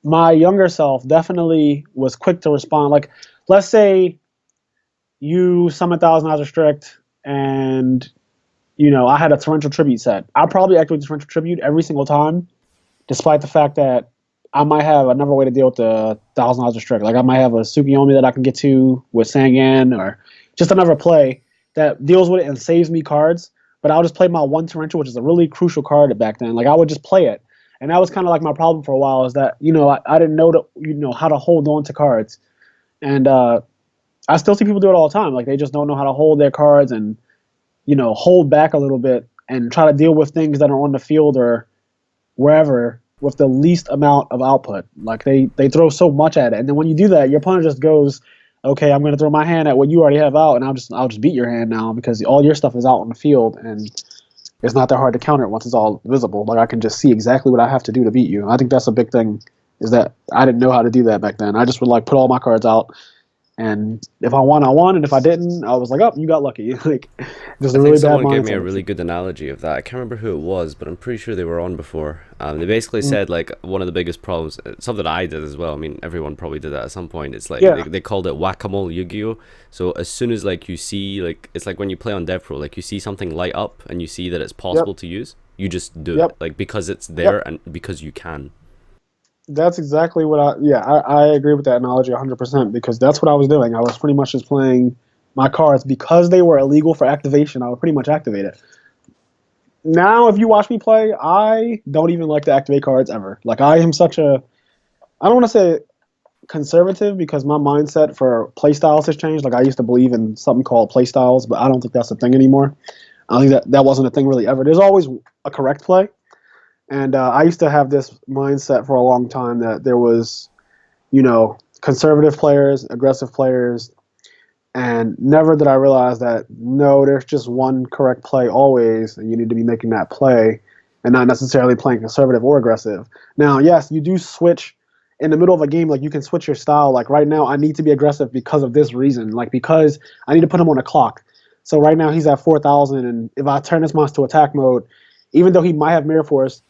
my younger self definitely was quick to respond. Like, let's say you summon Thousand Eyes Restrict, and I had a torrential tribute set. I probably activate the torrential tribute every single time, despite the fact that I might have another way to deal with the Thousand Eyes Restrict. Like, I might have a Tsukiyomi that I can get to with Sangan, or just another play that deals with it and saves me cards. But I'll just play my one torrential, which is a really crucial card back then. Like, I would just play it. And that was kind of like my problem for a while, is that, I didn't know how to hold on to cards. And I still see people do it all the time. Like, they just don't know how to hold their cards and, hold back a little bit and try to deal with things that are on the field or wherever with the least amount of output. Like, they throw so much at it, and then when you do that, your opponent just goes, "Okay, I'm going to throw my hand at what you already have out, and I'll just beat your hand now because all your stuff is out on the field, and it's not that hard to counter it once it's all visible. Like, I can just see exactly what I have to do to beat you." I think that's a big thing, is that I didn't know how to do that back then. I just would like put all my cards out, and if I won, I won, and if I didn't, I was like, "Oh, you got lucky." Like, just
I
a
think
really bad
someone gave me a really
mindset.
good analogy of that. I can't remember who it was, but I'm pretty sure they were on before. They basically
Mm,
said like one of the biggest problems, something I did as well. I mean, everyone probably did that at some point. It's like
yeah.
they called it whack-a-mole Yu-Gi-Oh. So as soon as like you see like it's like when you play on DevPro, like you see something light up and you see that it's
Yep.
possible to use, you just do it
Yep.
like because it's
Yep.
there and because you can.
That's exactly what I agree with that analogy 100%, because that's what I was doing. I was pretty much just playing my cards because they were illegal for activation. I would pretty much activate it. Now, if you watch me play, I don't even like to activate cards ever. Like, I am such a, I don't want to say conservative, because my mindset for playstyles has changed. Like, I used to believe in something called playstyles, but I don't think that's a thing anymore. I don't think that wasn't a thing really ever. There's always a correct play. And I used to have this mindset for a long time that there was, conservative players, aggressive players, and never did I realize that no, there's just one correct play always, and you need to be making that play and not necessarily playing conservative or aggressive. Now, yes, you do switch in the middle of a game. Like, you can switch your style. Like, right now, I need to be aggressive because of this reason. Like, because I need to put him on a clock. So right now he's at 4,000, and if I turn this monster to attack mode, even though he might have Mirror Force,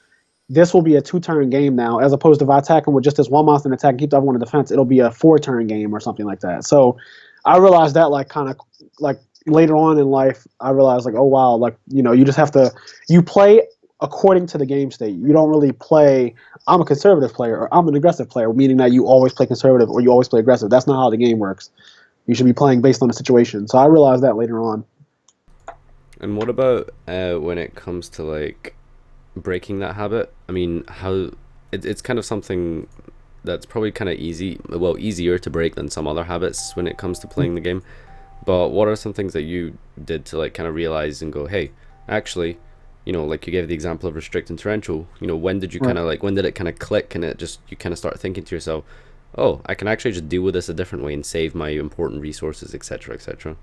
this will be a two-turn game now, as opposed to if I attack him with just this one monster and attack and keep the other one in defense, it'll be a four-turn game or something like that. So I realized that, like, kind of like later on in life, I realized, like, oh wow, like, you just have to, you play according to the game state. You don't really play, I'm a conservative player or I'm an aggressive player, meaning that you always play conservative or you always play aggressive. That's not how the game works. You should be playing based on the situation. So I realized that later on.
And what about when it comes to like breaking that habit? I mean, how it's kind of something that's probably kind of easy, well, easier to break than some other habits when it comes to playing the game. But what are some things that you did to like kind of realize and go, hey, actually, like you gave the example of restrict and torrential. When did you kind
Right.
of like when did it kind of click and it just you kind of start thinking to yourself, oh, I can actually just deal with this a different way and save my important resources, etc., etc.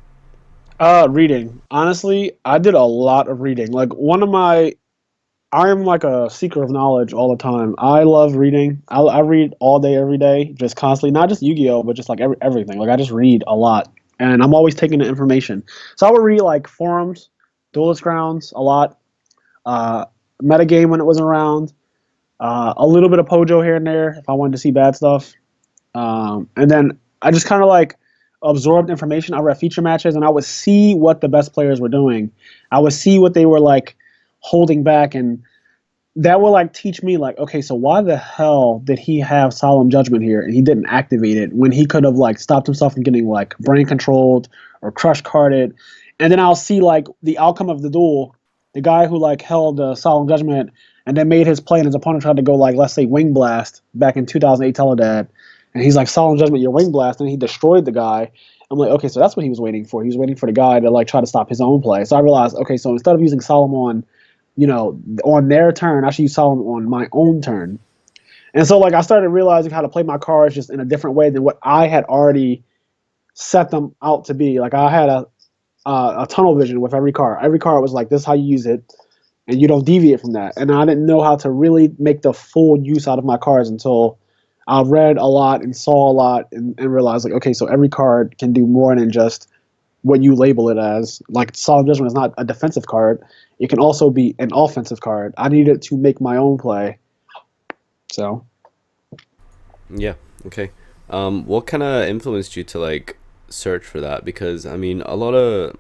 Reading. Honestly, I did a lot of reading. Like, one of my I'm like a seeker of knowledge all the time. I love reading. I read all day, every day, just constantly. Not just Yu-Gi-Oh, but just like everything. Like I just read a lot, and I'm always taking the information. So I would read like forums, Duelist Grounds a lot, uh, metagame when it was around, a little bit of Pojo here and there if I wanted to see bad stuff, and then I just kind of like absorbed information. I read feature matches, and I would see what the best players were doing. I would see what they were like holding back, and that will like teach me like, okay, so why the hell did he have solemn judgment here and he didn't activate it when he could have like stopped himself from getting like brain controlled or crush carded. And then I'll see like the outcome of the duel, the guy who like held solemn judgment and then made his play, and his opponent tried to go like, let's say, wing blast back in 2008 Teledad, and he's like, solemn judgment, your wing blast, and he destroyed the guy. I'm like, okay, so that's what he was waiting for. He was waiting for the guy to like try to stop his own play. So I realized, okay, so instead of using solemn on, on their turn, I should use solemn on my own turn. And so like I started realizing how to play my cards just in a different way than what I had already set them out to be. Like I had a tunnel vision with every card. Every card was like, this is how you use it, and you don't deviate from that. And I didn't know how to really make the full use out of my cards until I read a lot and saw a lot, and realized like, okay, so every card can do more than just what you label it as. Like Solemn Judgment is not a defensive card. It can also be an offensive card. I needed to make my own play. So
Yeah. Okay. What kind of influenced you to like search for that? Because I mean, a lot of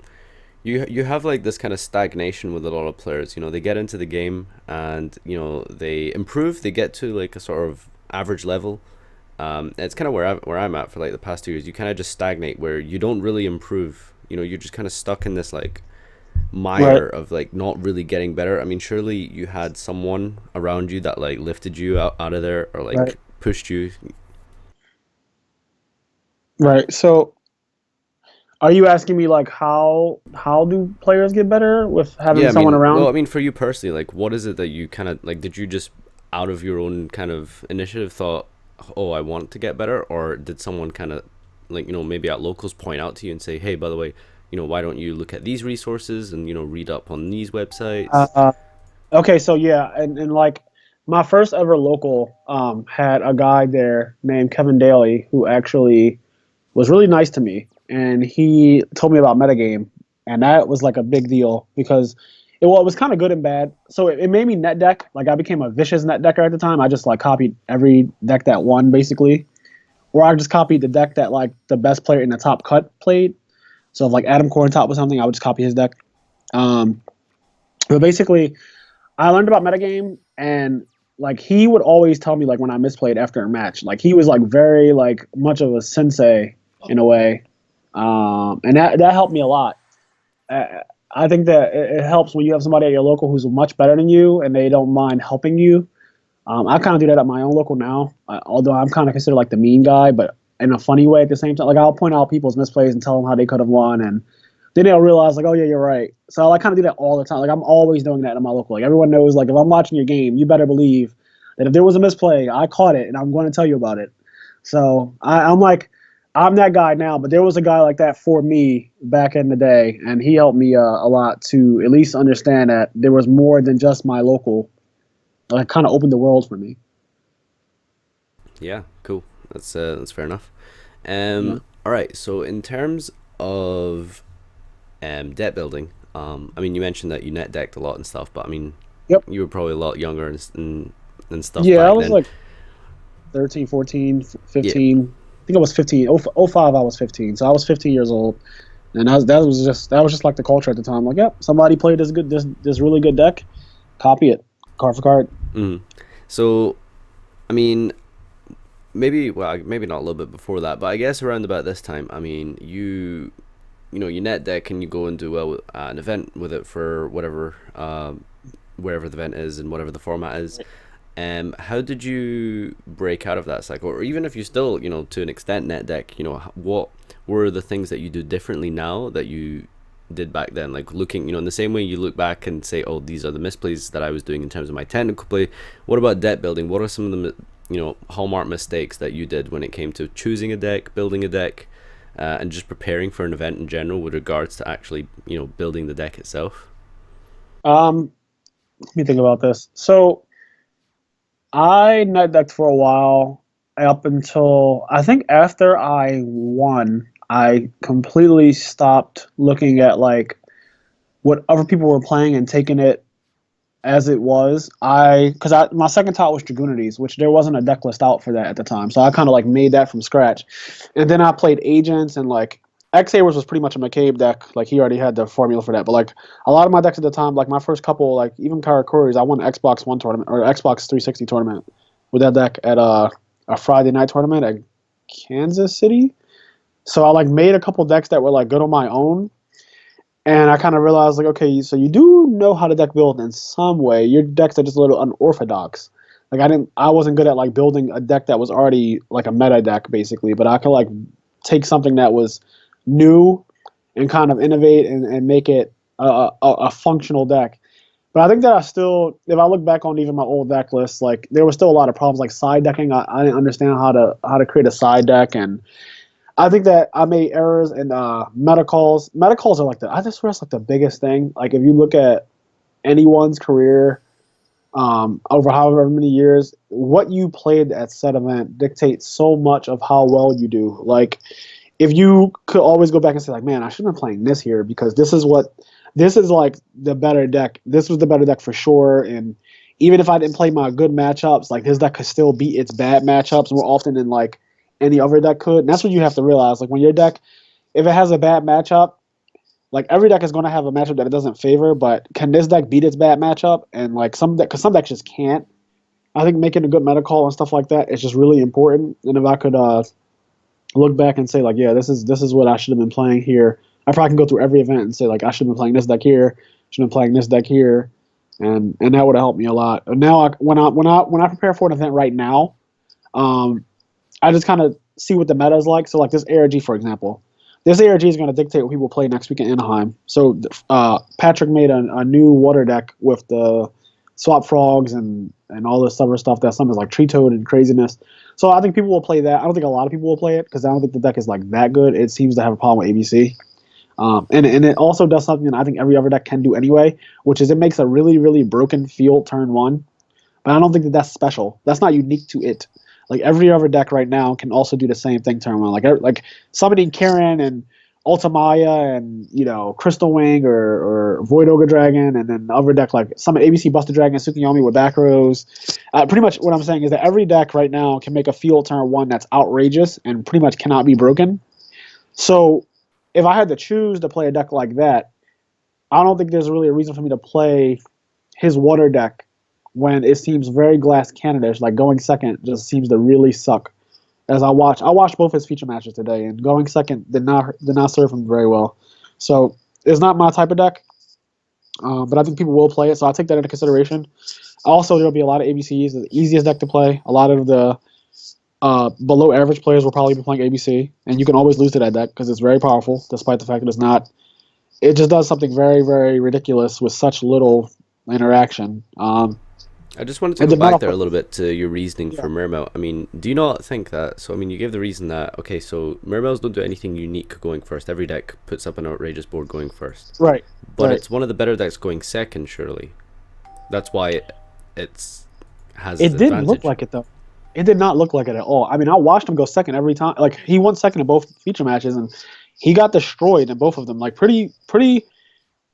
you have like this kind of stagnation with a lot of players. They get into the game and they improve. They get to like a sort of average level. It's kind of where I'm at for like the past 2 years. You kind of just stagnate where you don't really improve. You're just kind of stuck in this like mire
right,
of like not really getting better. I mean, surely you had someone around you that like lifted you out of there or
right,
like pushed you.
right. So are you asking me like how do players get better with having
Yeah, I
someone
mean, well,
around?
I mean, for you personally, like, what is it that you kind of like? Did you just out of your own kind of initiative thought, oh, I want to get better, or did someone kind of like maybe at locals point out to you and say, hey, by the way, why don't you look at these resources and read up on these websites?
Uh, okay, so yeah, and like my first ever local had a guy there named Kevin Daly who actually was really nice to me, and he told me about metagame, and that was like a big deal because it was kind of good and bad. So it made me net deck. Like I became a vicious net decker at the time. I just like copied every deck that won basically, or I just copied the deck that like the best player in the top cut played. So if like Adam Core on top was something, I would just copy his deck. Um, but basically, I learned about metagame, and like he would always tell me like when I misplayed after a match. Like he was like very like much of a sensei in a way, and that helped me a lot. Uh, I think that it helps when you have somebody at your local who's much better than you and they don't mind helping you. I kind of do that at my own local now, although I'm kind of considered like the mean guy, but in a funny way at the same time. Like I'll point out people's misplays and tell them how they could have won, and then they'll realize like, oh yeah, you're right. So I kind of do that all the time. Like I'm always doing that in my local. Like everyone knows, like if I'm watching your game, you better believe that if there was a misplay, I caught it and I'm going to tell you about it. So I'm like, I'm that guy now, but there was a guy like that for me back in the day, and he helped me a lot to at least understand that there was more than just my local. Like kind of opened the world for me.
Yeah, cool. That's fair enough.
Yeah.
All right. So in terms of debt building, I mean, you mentioned that you net decked a lot and stuff, but I mean,
Yep.
you were probably a lot younger and stuff
Yeah, I
back
was
then.
like 13, 14,
Yeah,
15. I think I was 15. Oh 05, I was 15. So I was 15 years old. And that was just like the culture at the time. Like, yep, somebody played this really good deck. Copy it. Card for card.
so I mean, maybe not a little bit before that, but I guess around about this time, I mean, you net deck and you go and do well with an event with it for whatever, wherever the event is and whatever the format is. How did you break out of that cycle, or even if you still, to an extent net deck, what were the things that you do differently now that you did back then? Like looking, in the same way you look back and say, oh, these are the misplays that I was doing in terms of my technical play. What about deck building? What are some of the hallmark mistakes that you did when it came to choosing a deck, building a deck, and just preparing for an event in general with regards to actually building the deck itself?
Um, Let me think about this. So I net decked for a while up until I think after I won, I completely stopped looking at like what other people were playing and taking it as it was. Because my second top was Dragoonides, which there wasn't a deck list out for that at the time, so I kind of like made that from scratch. And then I played Agents and like X Havers was pretty much a McCabe deck. Like he already had the formula for that. But like a lot of my decks at the time, like my first couple, like even Karakuris, I won Xbox One tournament or Xbox 360 tournament with that deck at a Friday night tournament at Kansas City. So I like made a couple decks that were like good on my own, and I kind of realized, like, okay, so you do know how to deck build in some way. Your decks are just a little unorthodox. Like I wasn't good at like building a deck that was already like a meta deck, basically. But I could like take something that was new and kind of innovate and make it a functional deck. But I think that I still, if I look back on even my old deck list, like there was still a lot of problems, like side decking. I didn't understand how to create a side deck, and I think that I made errors in meta calls. Meta calls are like I just swear it's like the biggest thing. Like if you look at anyone's career over however many years, what you played at said event dictates so much of how well you do. Like if you could always go back and say like, man, I should have been playing this here because this is like the better deck. This was the better deck for sure. And even if I didn't play my good matchups, like his deck could still beat its bad matchups more often than like any other deck could. And that's what you have to realize. Like when your deck, if it has a bad matchup, like every deck is going to have a matchup that it doesn't favor, but can this deck beat its bad matchup? And like because some decks just can't. I think making a good meta call and stuff like that is just really important. And if I could look back and say like, yeah, this is what I should have been playing here. I probably can go through every event and say like I should have been playing this deck here, should have been playing this deck here, and that would have helped me a lot. And now when I prepare for an event right now, um, I just kind of see what the meta is like. So like this ARG, for example, this ARG is going to dictate what people play next week in Anaheim. So Patrick made a new water deck with the swap frogs and all this other stuff. That some is like tree toad and craziness. So I think people will play that. I don't think a lot of people will play it because I don't think the deck is like that good. It seems to have a problem with ABC. And it also does something that I think every other deck can do anyway, which is it makes a really, really broken field turn one. But I don't think that that's special. That's not unique to it. Like every other deck right now can also do the same thing turn one. Like summoning Karen and Ultimaya and Crystal Wing or Void Ogre Dragon, and then the other deck like summon ABC Buster Dragon, Tsukuyomi with back rows. Pretty much what I'm saying is that every deck right now can make a field turn one that's outrageous and pretty much cannot be broken. So if I had to choose to play a deck like that, I don't think there's really a reason for me to play his water deck when it seems very glass cannonish. Like going second just seems to really suck. As I watched both his feature matches today, and going second did not serve him very well. So it's not my type of deck, but I think people will play it, so I'll take that into consideration. Also, there'll be a lot of ABCs, the easiest deck to play. A lot of the below average players will probably be playing ABC, and you can always lose to that deck because it's very powerful, despite the fact that it's not. It just does something very, very ridiculous with such little interaction.
I just wanted to go back there a little bit to your reasoning for Mermail. I mean, do you not think that? So, I mean, you gave the reason that, okay, so Mermails don't do anything unique going first. Every deck puts up an outrageous board going first.
Right.
But
right.
It's one of the better decks going second, surely. That's why it's has
It
its
didn't
advantage.
look like it, though. It did not look like it at all. I mean, I watched him go second every time. Like, he won second in both feature matches, and he got destroyed in both of them. Like, pretty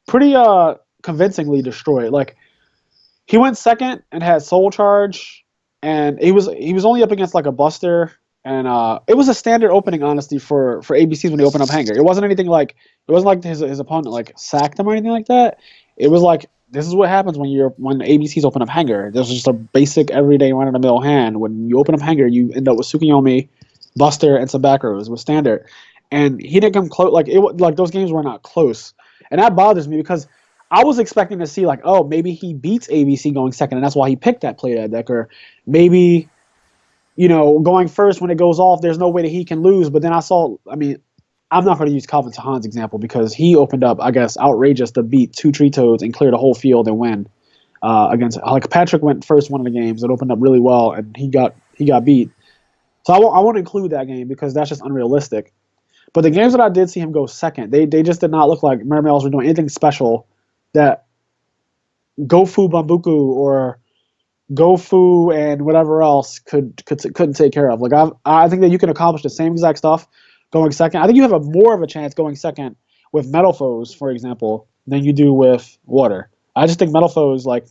convincingly destroyed. Like, he went second and had Soul Charge, and he was only up against like a Buster, and it was a standard opening, honestly, for ABCs when they open up Hanger. It wasn't anything like his opponent like sacked him or anything like that. It was like this is what happens when ABCs open up Hanger. There's just a basic everyday run of the mill hand. When you open up Hanger, you end up with Tsukuyomi, Buster, and some back rows with standard. And he didn't come close. Like those games were not close, and that bothers me because I was expecting to see like, oh, maybe he beats ABC going second, and that's why he picked that play that deck, or maybe, going first when it goes off, there's no way that he can lose. But then I mean, I'm not going to use Calvin Tahan's example because he opened up, I guess, outrageous to beat 2 Tree Toads and clear the whole field and win against. Like Patrick went first one of the games. It opened up really well, and he got beat. So I won't include that game because that's just unrealistic. But the games that I did see him go second, they just did not look like Mermails were doing anything special that Gofu Bambuku or Gofu and whatever else couldn't take care of. Like I think that you can accomplish the same exact stuff going second. I think you have a more of a chance going second with metal foes, for example, than you do with water. I just think metal foes, like,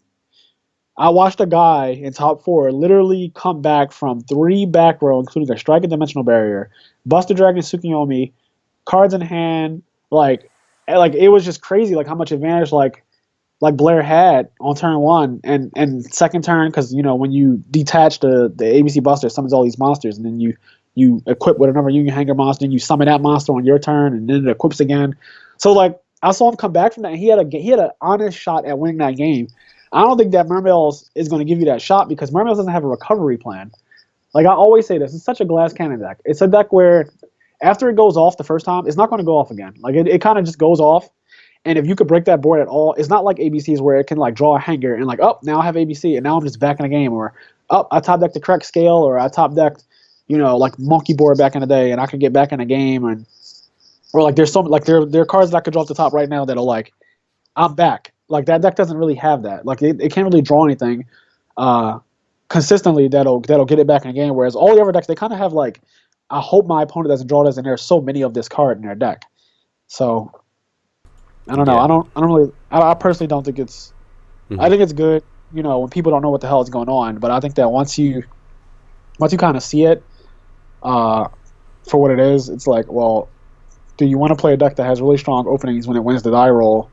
I watched a guy in top four literally come back from three back row, including a strike and dimensional barrier, Buster Dragon Tsukiyomi, cards in hand, like it was just crazy, like how much advantage like Blair had on turn one and second turn, because when you detach the ABC Buster, it summons all these monsters, and then you equip with another Union Hanger monster, and you summon that monster on your turn, and then it equips again. So like I saw him come back from that, and he had an honest shot at winning that game. I don't think that Mermails is going to give you that shot because Mermails doesn't have a recovery plan. Like I always say this, it's such a glass cannon deck. It's a deck where after it goes off the first time, it's not going to go off again. Like it kind of just goes off. And if you could break that board at all, it's not like ABCs where it can like draw a hanger and like, oh, now I have ABC and now I'm just back in the game, or oh, I top decked the correct scale, or I top decked, like monkey board back in the day and I could get back in the game, and or like there's some like there are cards that I could draw off the top right now that'll like I'm back. Like that deck doesn't really have that. Like it can't really draw anything consistently that'll get it back in the game. Whereas all the other decks, they kind of have like, I hope my opponent doesn't draw this, and there's so many of this card in their deck. So I don't know.
Yeah.
I don't really. I personally don't think it's.
Mhm.
I think it's good. When people don't know what the hell is going on. But I think that once you kind of see it, for what it is, it's like, well, do you want to play a deck that has really strong openings when it wins the die roll,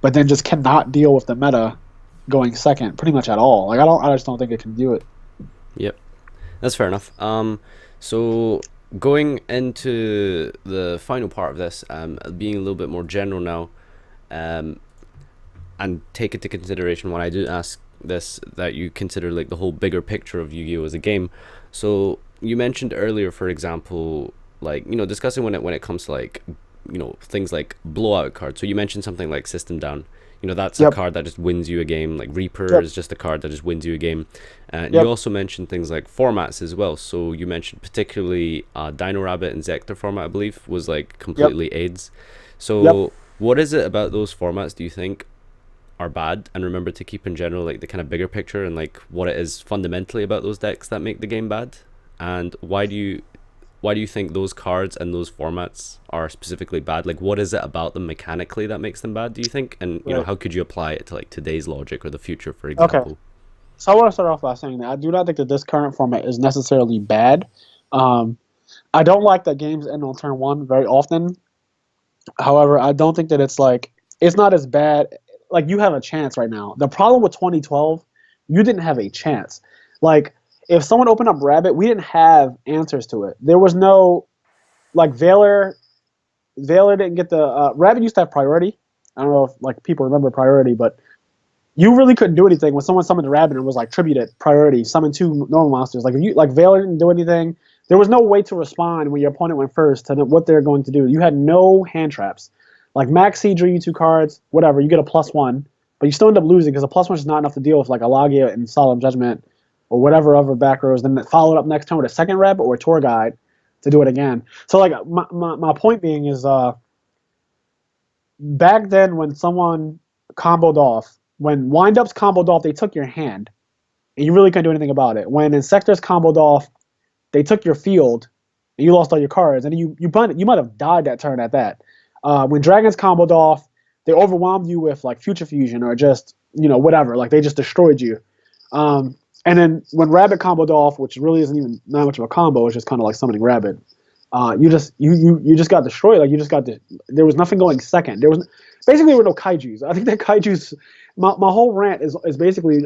but then just cannot deal with the meta going second pretty much at all? Like I just don't think it can do it.
Yep, that's fair enough. So going into the final part of this, being a little bit more general now, and take into consideration when I do ask this, that you consider like the whole bigger picture of Yu-Gi-Oh as a game. So you mentioned earlier, for example, like discussing when it comes to like things like blowout cards. So you mentioned something like System Down. That's a
Yep.
card that just wins you a game. Like Reaper
Yep.
is just a card that just wins you a game. And
Yep.
you also mentioned things like formats as well. So you mentioned particularly Dino Rabbit and Zector format, I believe, was like completely AIDS. So
Yep.
what is it about those formats do you think are bad? And remember to keep in general like the kind of bigger picture and like what it is fundamentally about those decks that make the game bad. And why do you think those cards and those formats are specifically bad? Like, what is it about them mechanically that makes them bad, do you think? And
Right.
how could you apply it to like today's logic or the future, for
Okay.
example?
So I want to start off by saying that I do not think that this current format is necessarily bad. Um, I don't like that games end on turn one very often. However, I don't think that it's not as bad. Like you have a chance right now. The problem with 2012, you didn't have a chance. Like if someone opened up Rabbit, we didn't have answers to it. There was no like Valor. Valor didn't get the Rabbit used to have priority. I don't know if like people remember priority, but you really couldn't do anything when someone summoned a Rabbit and was like tributed priority, summon two normal monsters. Like if you like Valor didn't do anything. There was no way to respond when your opponent went first to what they're going to do. You had no hand traps. Like Max C drew you two cards, whatever, you get a +1, but you still end up losing because a +1 is not enough to deal with like Alagia and Solemn Judgment or whatever other back rows. Then followed up next turn with a second Rabbit or a Tour Guide to do it again. So like my point being is back then when someone comboed off, when windups comboed off, they took your hand and you really couldn't do anything about it. When Insectors comboed off, they took your field and you lost all your cards, and you might have died that turn at that. When Dragons comboed off, they overwhelmed you with like Future Fusion or just whatever, like they just destroyed you. And then when Rabbit comboed off, which really isn't even not much of a combo, it's just kind of like summoning Rabbit. You just got destroyed. Like you just got there was nothing going second. There was basically there were no Kaijus. I think that Kaijus. My whole rant is basically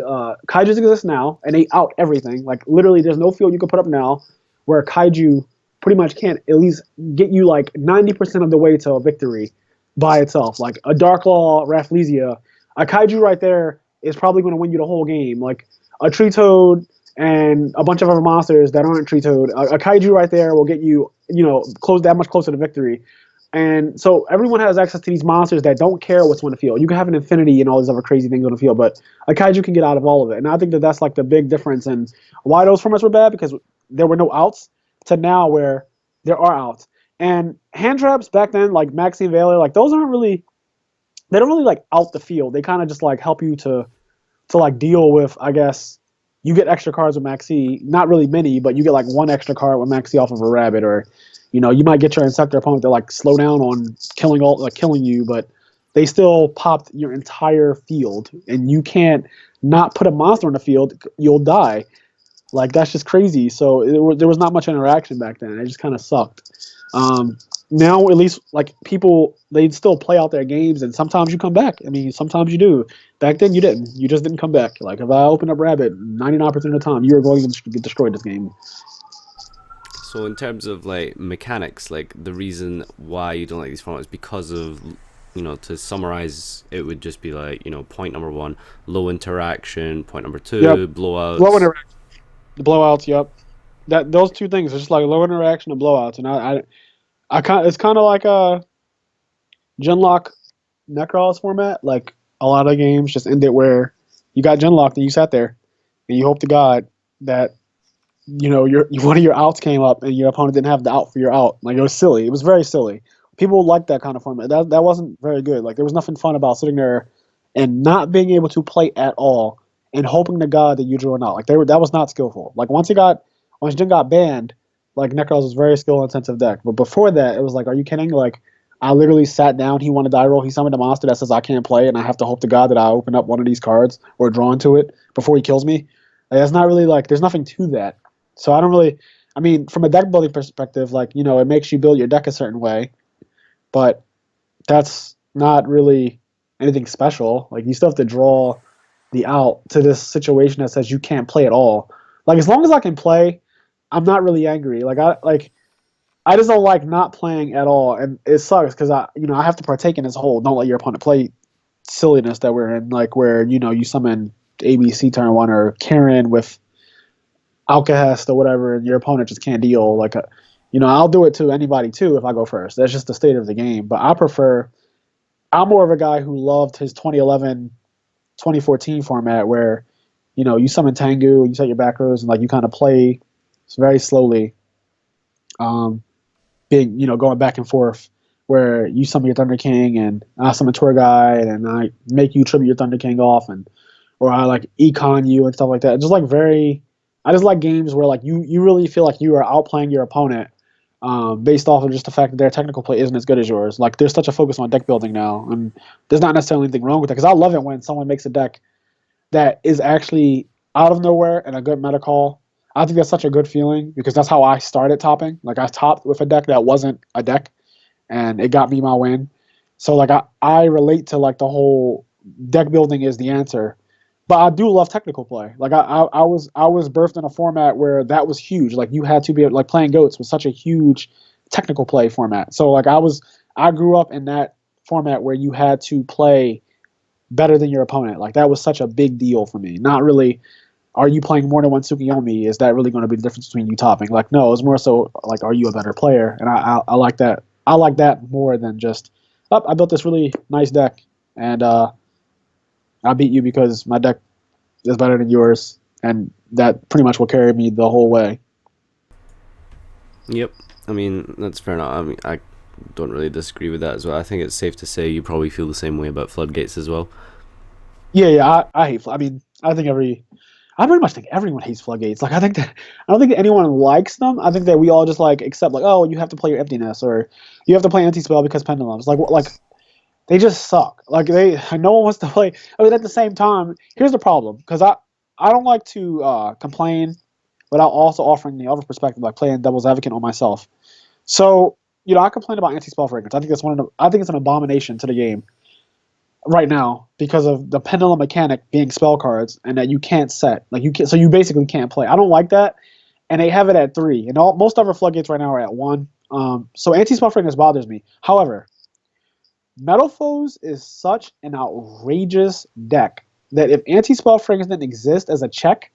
Kaijus exist now and they out everything. Like literally, there's no field you can put up now where Kaiju pretty much can't at least get you like 90% of the way to a victory by itself. Like a Dark Law, Rafflesia, a Kaiju right there is probably going to win you the whole game. Like a Tree Toad and a bunch of other monsters that aren't Tree Toad, a Kaiju right there will get you close that much closer to victory. And so everyone has access to these monsters that don't care what's on the field. You can have an Infinity and all these other crazy things on the field, but a Kaiju can get out of all of it. And I think that that's like the big difference in why those formats were bad, because there were no outs to now where there are outs. And hand traps back then, like Maxine Valor, like those aren't really they don't really like out the field. They kind of just like help you to like deal with, I guess, you get extra cards with Maxi, not really many, but you get like one extra card with Maxi off of a rabbit, or you might get your Insector opponent to like slow down on killing you, but they still popped your entire field, and you can't not put a monster on the field, you'll die. Like that's just crazy. So there was not much interaction back then. It just kind of sucked. Now at least like people they still play out their games, and sometimes you come back. I mean, sometimes you do. Back then you didn't. You just didn't come back. Like if I open up Rabbit, 99% of the time you are going to get destroyed this game.
So in terms of like mechanics, like the reason why you don't like these formats because of, to summarize, it would just be like, point number one, low interaction. Point number two,
Yep.
blowouts.
Low interaction. The blowouts. Yep. Those two things are just like low interaction and blowouts, and it's kind of like a Genlock Necros format. Like a lot of games just ended where you got Genlocked and you sat there and you hope to God that one of your outs came up and your opponent didn't have the out for your out. Like it was silly. It was very silly. People liked that kind of format. That wasn't very good. Like there was nothing fun about sitting there and not being able to play at all and hoping to God that you drew an out. Like that was not skillful. Like once Jin got banned, like Necros was a very skill intensive deck. But before that, it was like, are you kidding? Like I literally sat down, he won a die roll, he summoned a monster that says I can't play, and I have to hope to God that I open up one of these cards or draw into it before he kills me. Like, that's not really like there's nothing to that. So I don't really I mean, from a deck building perspective, like, it makes you build your deck a certain way, but that's not really anything special. Like you still have to draw the out to this situation that says you can't play at all. Like as long as I can play, I'm not really angry. I just don't like not playing at all, and it sucks because I have to partake in this whole don't let your opponent play silliness that we're in, like where you summon ABC turn one or Karen with Alcahest or whatever, and your opponent just can't deal. Like, I'll do it to anybody too if I go first. That's just the state of the game. But I'm more of a guy who loved his 2011, 2014 format where, you summon Tengu, you set your back rows, and like you kind of play very slowly. Going back and forth, where you summon your Thunder King and I summon Tour Guide and I make you tribute your Thunder King off, or I like econ you and stuff like that. I just like games where like you really feel like you are outplaying your opponent, based off of just the fact that their technical play isn't as good as yours. Like there's such a focus on deck building now, and there's not necessarily anything wrong with that because I love it when someone makes a deck that is actually out of nowhere and a good meta call. I think that's such a good feeling because that's how I started topping. Like I topped with a deck that wasn't a deck, and it got me my win. So like I relate to like the whole deck building is the answer, but I do love technical play. Like I was birthed in a format where that was huge. Like you had to be like playing goats was such a huge technical play format. So like I grew up in that format where you had to play better than your opponent. Like that was such a big deal for me. Not really are you playing more than one Tsukiyomi? Is that really going to be the difference between you topping? Like, no, it's more so like, are you a better player? And I like that. I like that more than just, I built this really nice deck, and I beat you because my deck is better than yours, and that pretty much will carry me the whole way.
Yep. I mean, that's fair enough. I mean, I don't really disagree with that as well. I think it's safe to say you probably feel the same way about floodgates as well.
Yeah, I hate. I mean, I pretty much think everyone hates floodgates. Like I don't think that anyone likes them. I think that we all just like accept like, oh, you have to play your emptiness or you have to play anti-spell because pendulums. Like they just suck. Like no one wants to play. I mean, at the same time, here's the problem because I don't like to complain without also offering the other perspective, like playing devil's advocate on myself. So I complain about anti-spell fragrance. I think I think it's an abomination to the game right now because of the pendulum mechanic being spell cards and that you can't set. Like so you basically can't play. I don't like that, and they have it at 3. And most other floodgates right now are at 1. So anti-spell fragrance bothers me. However, Metal Foes is such an outrageous deck that if anti-spell fragrance didn't exist as a check,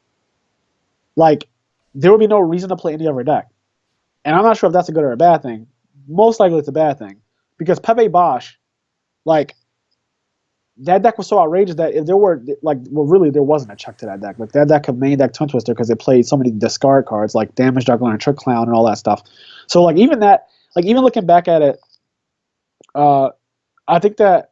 like there would be no reason to play any other deck. And I'm not sure if that's a good or a bad thing. Most likely it's a bad thing because Pepe Bosch, like, that deck was so outrageous that if there were really there wasn't a check to that deck. Like that deck could main deck Twin Twister because it played so many discard cards like Damage Juggler and Trick Clown and all that stuff. So like even looking back at it, I think that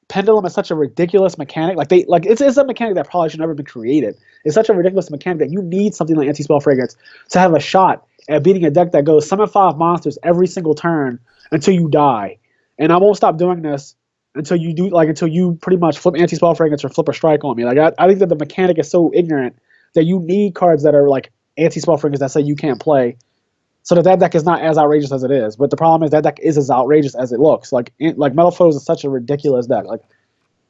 Pendulum is such a ridiculous mechanic. It's a mechanic that probably should never be created. It's such a ridiculous mechanic that you need something like anti-spell fragrance to have a shot at beating a deck that goes summon 5 monsters every single turn until you die. And I won't stop doing this until you pretty much flip anti-spell fragrance or flip a strike on me. I think that the mechanic is so ignorant that you need cards that are like anti-spell fragrance that say you can't play, so that deck is not as outrageous as it is. But the problem is that deck is as outrageous as it looks. Metal Foes is such a ridiculous deck. Like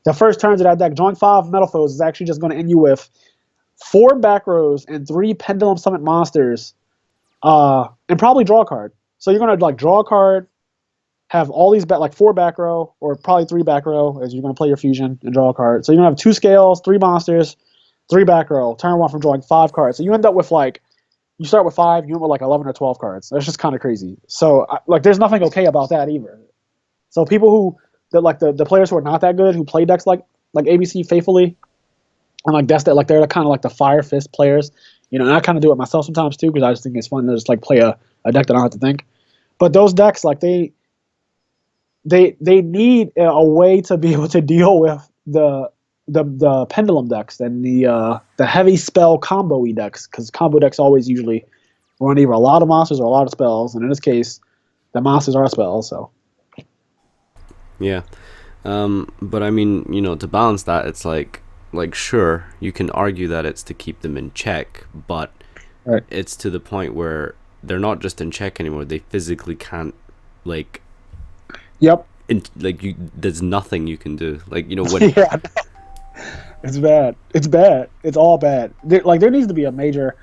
the first turns of that deck, drawing 5 Metal Foes is actually just going to end you with 4 back rows and 3 Pendulum Summit monsters, and probably draw a card. So you're going to draw a card, have all these 4 back row, or probably 3 back row, as you're going to play your fusion and draw a card. So you're going to have 2 scales, 3 monsters, 3 back row. Turn 1 from drawing 5 cards. So you end up with you start with 5, you end with 11 or 12 cards. That's just kind of crazy. So there's nothing okay about that either. So people the players who are not that good, who play decks like ABC faithfully, and they're kind of the Fire Fist players, and I kind of do it myself sometimes too, because I just think it's fun to just play a deck that I don't have to think. But those decks, they need a way to be able to deal with the pendulum decks and the heavy spell combo-y decks, because combo decks always usually run either a lot of monsters or a lot of spells, and in this case, the monsters are spells. So
Yeah, but I mean, to balance that, it's sure, you can argue that it's to keep them in check, but
right.
It's to the point where they're not just in check anymore. They physically can't
Yep.
There's nothing you can do. When
yeah, it's bad. It's bad. It's all bad. There needs to be a major.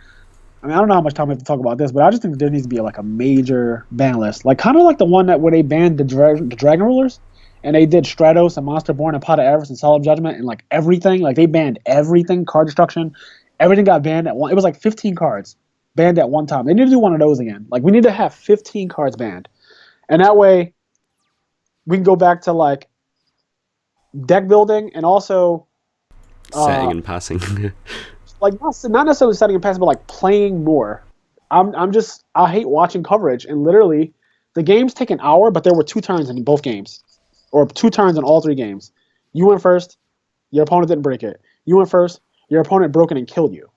I mean, I don't know how much time we have to talk about this, but I just think that there needs to be a major ban list, kind of like the one where they banned the Dragon Rulers, and they did Stratos and Monsterborn and Pot of Avarice and Solemn Judgment and everything. They banned everything, card destruction, everything got banned at one. It was 15 cards banned at one time. They need to do one of those again. We need to have 15 cards banned, and that way we can go back to deck building and also
setting and passing.
not necessarily setting and passing, but playing more. I hate watching coverage, and literally the games take an hour, but there were 2 turns in both games, or 2 turns in all 3 games. You went first, your opponent didn't break it. You went first, your opponent broke it and killed you.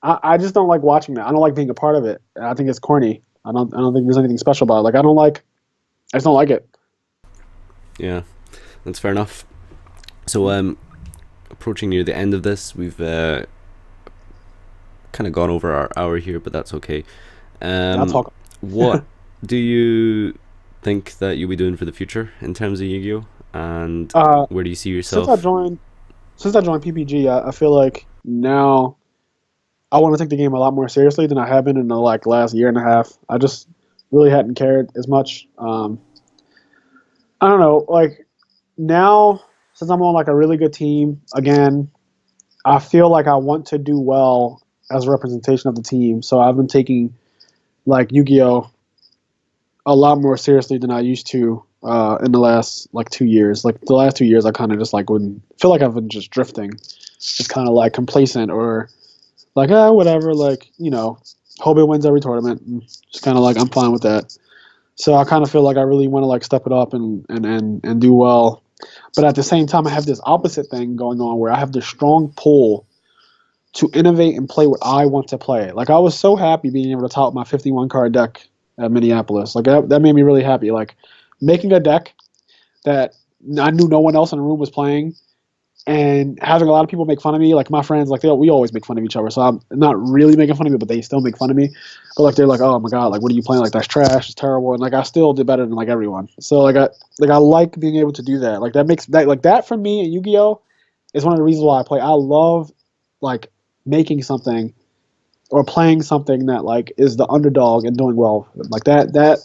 I just don't like watching that. I don't like being a part of it. I think it's corny. I don't think there's anything special about it. I just don't like it.
Yeah, that's fair enough. So approaching near the end of this, we've kind of gone over our hour here, but that's okay.
I'll talk.
What do you think that you'll be doing for the future in terms of Yu-Gi-Oh? And where do you see yourself?
Since I joined PPG, I feel like now I want to take the game a lot more seriously than I have been in the last year and a half. I just really hadn't cared as much. I don't know, now, since I'm on a really good team again, I feel like I want to do well as a representation of the team. So I've been taking Yu-Gi-Oh a lot more seriously than I used to in the last 2 years. The last 2 years, I kind of just wouldn't feel like I've been just drifting, just kind of complacent or whatever. Hope it wins every tournament. And just kind of I'm fine with that. So I kind of feel like I really want to step it up and do well. But at the same time, I have this opposite thing going on where I have this strong pull to innovate and play what I want to play. I was so happy being able to top my 51 card deck at Minneapolis. That made me really happy. Making a deck that I knew no one else in the room was playing, and having a lot of people make fun of me, my friends, we always make fun of each other. So I'm not really making fun of me, but they still make fun of me. But they're oh my god, what are you playing? That's trash, it's terrible. And I still did better than everyone. So I like being able to do that. That makes that for me in Yu-Gi-Oh is one of the reasons why I play. I love making something or playing something that is the underdog and doing well. That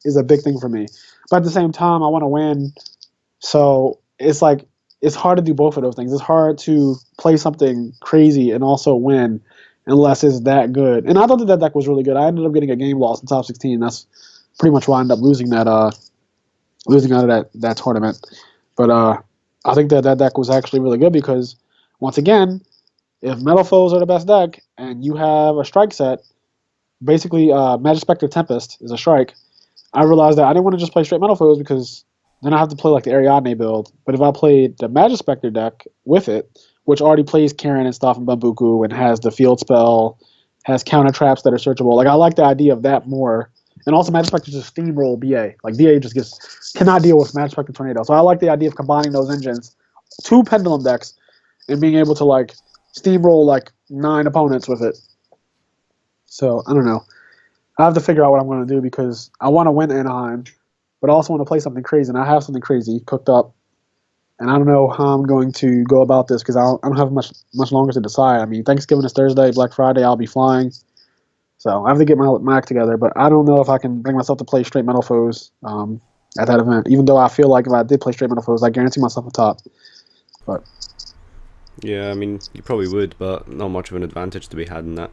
is a big thing for me. But at the same time, I want to win. So it's it's hard to do both of those things. It's hard to play something crazy and also win unless it's that good. And I thought that deck was really good. I ended up getting a game loss in top 16. That's pretty much why I ended up losing out of that tournament. But I think that deck was actually really good because, once again, if Metal Foes are the best deck and you have a strike set, basically Magic Spectre Tempest is a strike, I realized that I didn't want to just play straight Metal Foes because then I have to play like the Ariadne build. But if I played the Magic Spectre deck with it, which already plays Karen and stuff and Bambuku and has the field spell, has counter traps that are searchable. Like I like the idea of that more. And also Magic Spectre just steamroll BA. Like BA just cannot deal with Magic Spectre Tornado. So I like the idea of combining those engines, two Pendulum decks, and being able to like steamroll like 9 opponents with it. So I don't know. I have to figure out what I'm going to do because I want to win Anaheim, but I also want to play something crazy. And I have something crazy cooked up, and I don't know how I'm going to go about this because I don't have much longer to decide. I mean, Thanksgiving is Thursday, Black Friday I'll be flying, so I have to get my act together. But I don't know if I can bring myself to play straight metal foes at that event. Even though I feel like if I did play straight metal foes, I guarantee myself a top. But
Yeah, I mean, you probably would, but not much of an advantage to be had in that.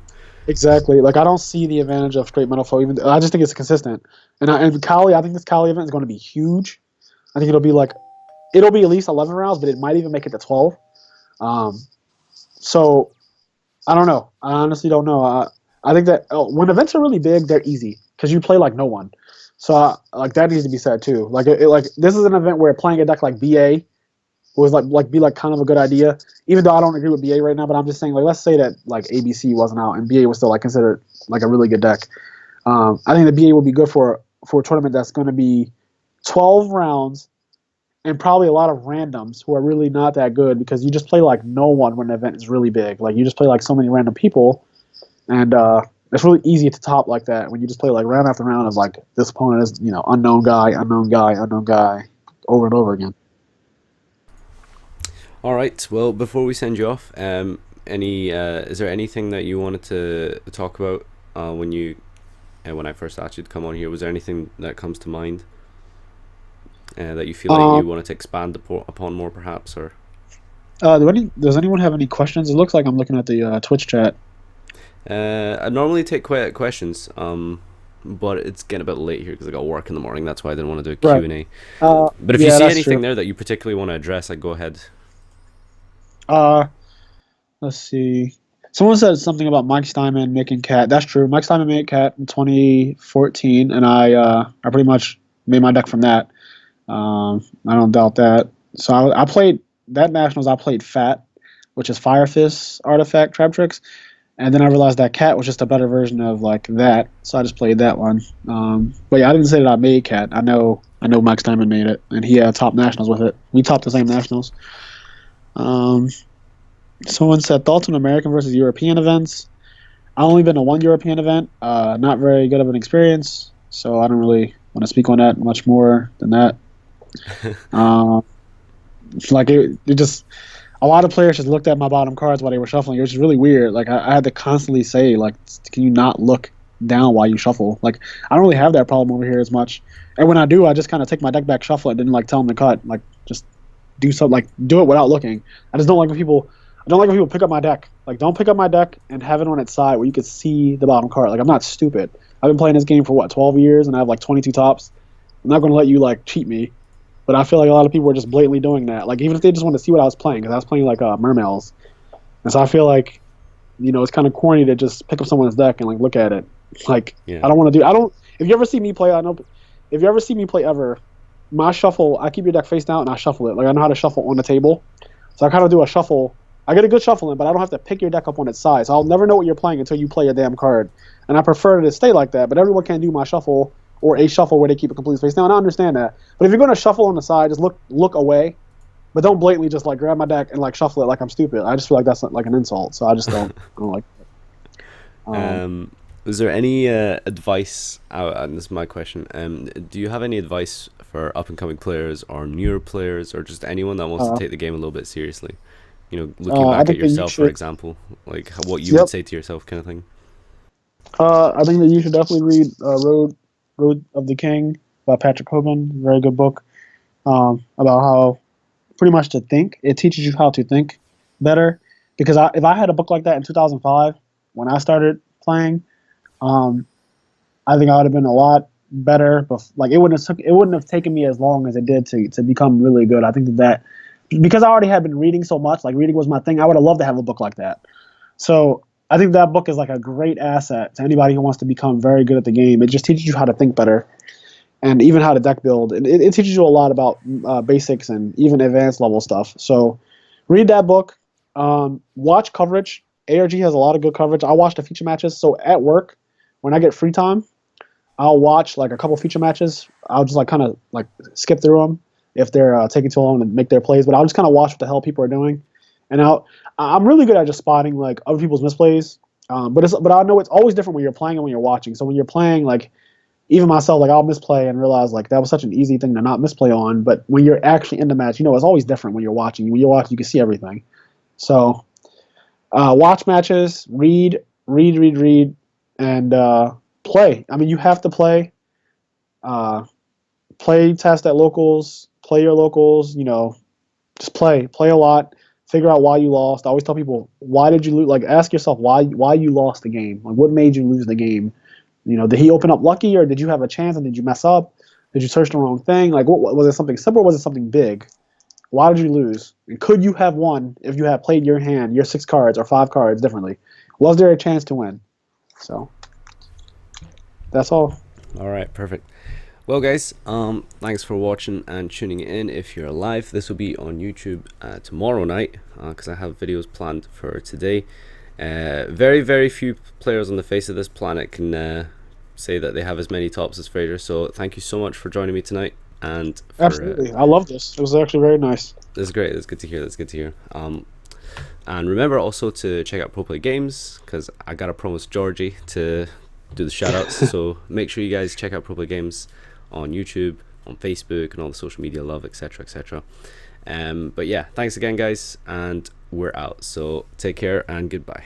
exactly, like I don't see the advantage of straight metal foe. Even I just think it's consistent. And Cali, I think this Cali event is going to be huge. I think it'll be at least 11 rounds, but it might even make it to 12. So I don't know. I honestly don't know. I think that when events are really big, they're easy because you play like no one. So like that needs to be said too. Like like this is an event where playing a deck like BA was like kind of a good idea. Even though I don't agree with BA right now, but I'm just saying like let's say that like ABC wasn't out and BA was still like considered like a really good deck. I think the BA would be good for a tournament that's going to be 12 rounds and probably a lot of randoms who are really not that good because you just play like no one when the event is really big. Like you just play like so many random people, and it's really easy to top like that when you just play like round after round of like this opponent is unknown guy, unknown guy, unknown guy, over and over again.
All right. Well, before we send you off, is there anything that you wanted to talk about when I first asked you to come on here? Was there anything that comes to mind that you feel like you wanted to expand upon more, perhaps, or?
Does anyone have any questions? It looks like I'm looking at the Twitch chat.
I normally take questions, but it's getting a bit late here because I got work in the morning. That's why I didn't want to do a Q&A. But if you see anything there that you particularly want to address, go ahead.
Let's see. Someone said something about Mike Steinman making Cat. That's true. Mike Steinman made Cat in 2014, and I pretty much made my deck from that. I don't doubt that. So I played that Nationals. I played Fat, which is Fire Fist artifact trap tricks, and then I realized that Cat was just a better version of like that. So I just played that one. But yeah, I didn't say that I made Cat. I know Mike Steinman made it, and he had top Nationals with it. We topped the same Nationals. Someone said thoughts on American versus European events. I've only been to one European event. Not very good of an experience, so I don't really want to speak on that much more than that. Like it just a lot of players just looked at my bottom cards while they were shuffling. It was just really weird. Like I had to constantly say, like, can you not look down while you shuffle? Like I don't really have that problem over here as much. And when I do, I just kind of take my deck back, shuffle it, and then like tell them to cut. Like just do something, like do it without looking. I just don't like when people. I don't like when people pick up my deck. Like don't pick up my deck and have it on its side where you can see the bottom card. Like I'm not stupid. I've been playing this game for 12 years and I have like 22 tops. I'm not going to let you like cheat me. But I feel like a lot of people are just blatantly doing that. Like even if they just want to see what I was playing, because I was playing like Mermails, and so I feel like, it's kind of corny to just pick up someone's deck and like look at it. Like yeah. I don't want to do. I don't. If you ever see me play, if you ever see me play ever, my shuffle, I keep your deck face down and I shuffle it. Like I know how to shuffle on the table, so I kind of do a shuffle. I get a good shuffle in, but I don't have to pick your deck up on its side. So I'll never know what you're playing until you play a damn card, and I prefer to stay like that. But everyone can't do my shuffle. Or a shuffle where they keep it completely face down. And I understand that. But if you're going to shuffle on the side, just look away. But don't blatantly just like grab my deck and like shuffle it like I'm stupid. I just feel like that's like an insult. So I just don't like it.
Is there any advice, and this is my question, do you have any advice for up-and-coming players or newer players or just anyone that wants to take the game a little bit seriously? Looking back at yourself, for example, like what you would say to yourself kind of thing.
I think that you should definitely read Road of the King by Patrick Hoban. Very good book about how pretty much to think. It teaches you how to think better. Because if I had a book like that in 2005 when I started playing, I think I would have been a lot better. But like it wouldn't have taken me as long as it did to become really good. I think that because I already had been reading so much, like reading was my thing. I would have loved to have a book like that. So I think that book is like a great asset to anybody who wants to become very good at the game. It just teaches you how to think better. and even how to deck build. It teaches you a lot about basics and even advanced level stuff. So read that book. Watch coverage. ARG has a lot of good coverage. I watch the feature matches. So at work, when I get free time, I'll watch like a couple feature matches. I'll just like kind of like skip through them if they're taking too long to make their plays. But I'll just kind of watch what the hell people are doing, and I'm really good at just spotting like other people's misplays. But I know it's always different when you're playing and when you're watching. So when you're playing, like even myself, like I'll misplay and realize like that was such an easy thing to not misplay on. But when you're actually in the match, it's always different when you're watching. When you're watching, you can see everything. So watch matches, read, and play. I mean, you have to play. Play test at locals. Play your locals. Just play a lot. Figure out why you lost. I always tell people, why did you lose? Like, ask yourself why you lost the game. Like, what made you lose the game? Did he open up lucky, or did you have a chance and did you mess up? Did you search the wrong thing? Like, what was it? Something simple, or was it something big? Why did you lose? And could you have won if you had played your hand, your 6 cards or 5 cards differently? Was there a chance to win? So that's all.
All right, perfect. Well, guys, thanks for watching and tuning in. If you're live, this will be on YouTube tomorrow night because I have videos planned for today. Very, very few players on the face of this planet can say that they have as many tops as Frazier. So thank you so much for joining me tonight. And for,
absolutely, I love this. It was actually very nice.
That's great. That's good to hear. That's good to hear. And remember also to check out ProPlayGames because I gotta promise Georgie to do the shoutouts. So make sure you guys check out ProPlayGames on YouTube, on Facebook, and all the social media love, etc., etc. But yeah, thanks again, guys, and we're out. So take care and goodbye.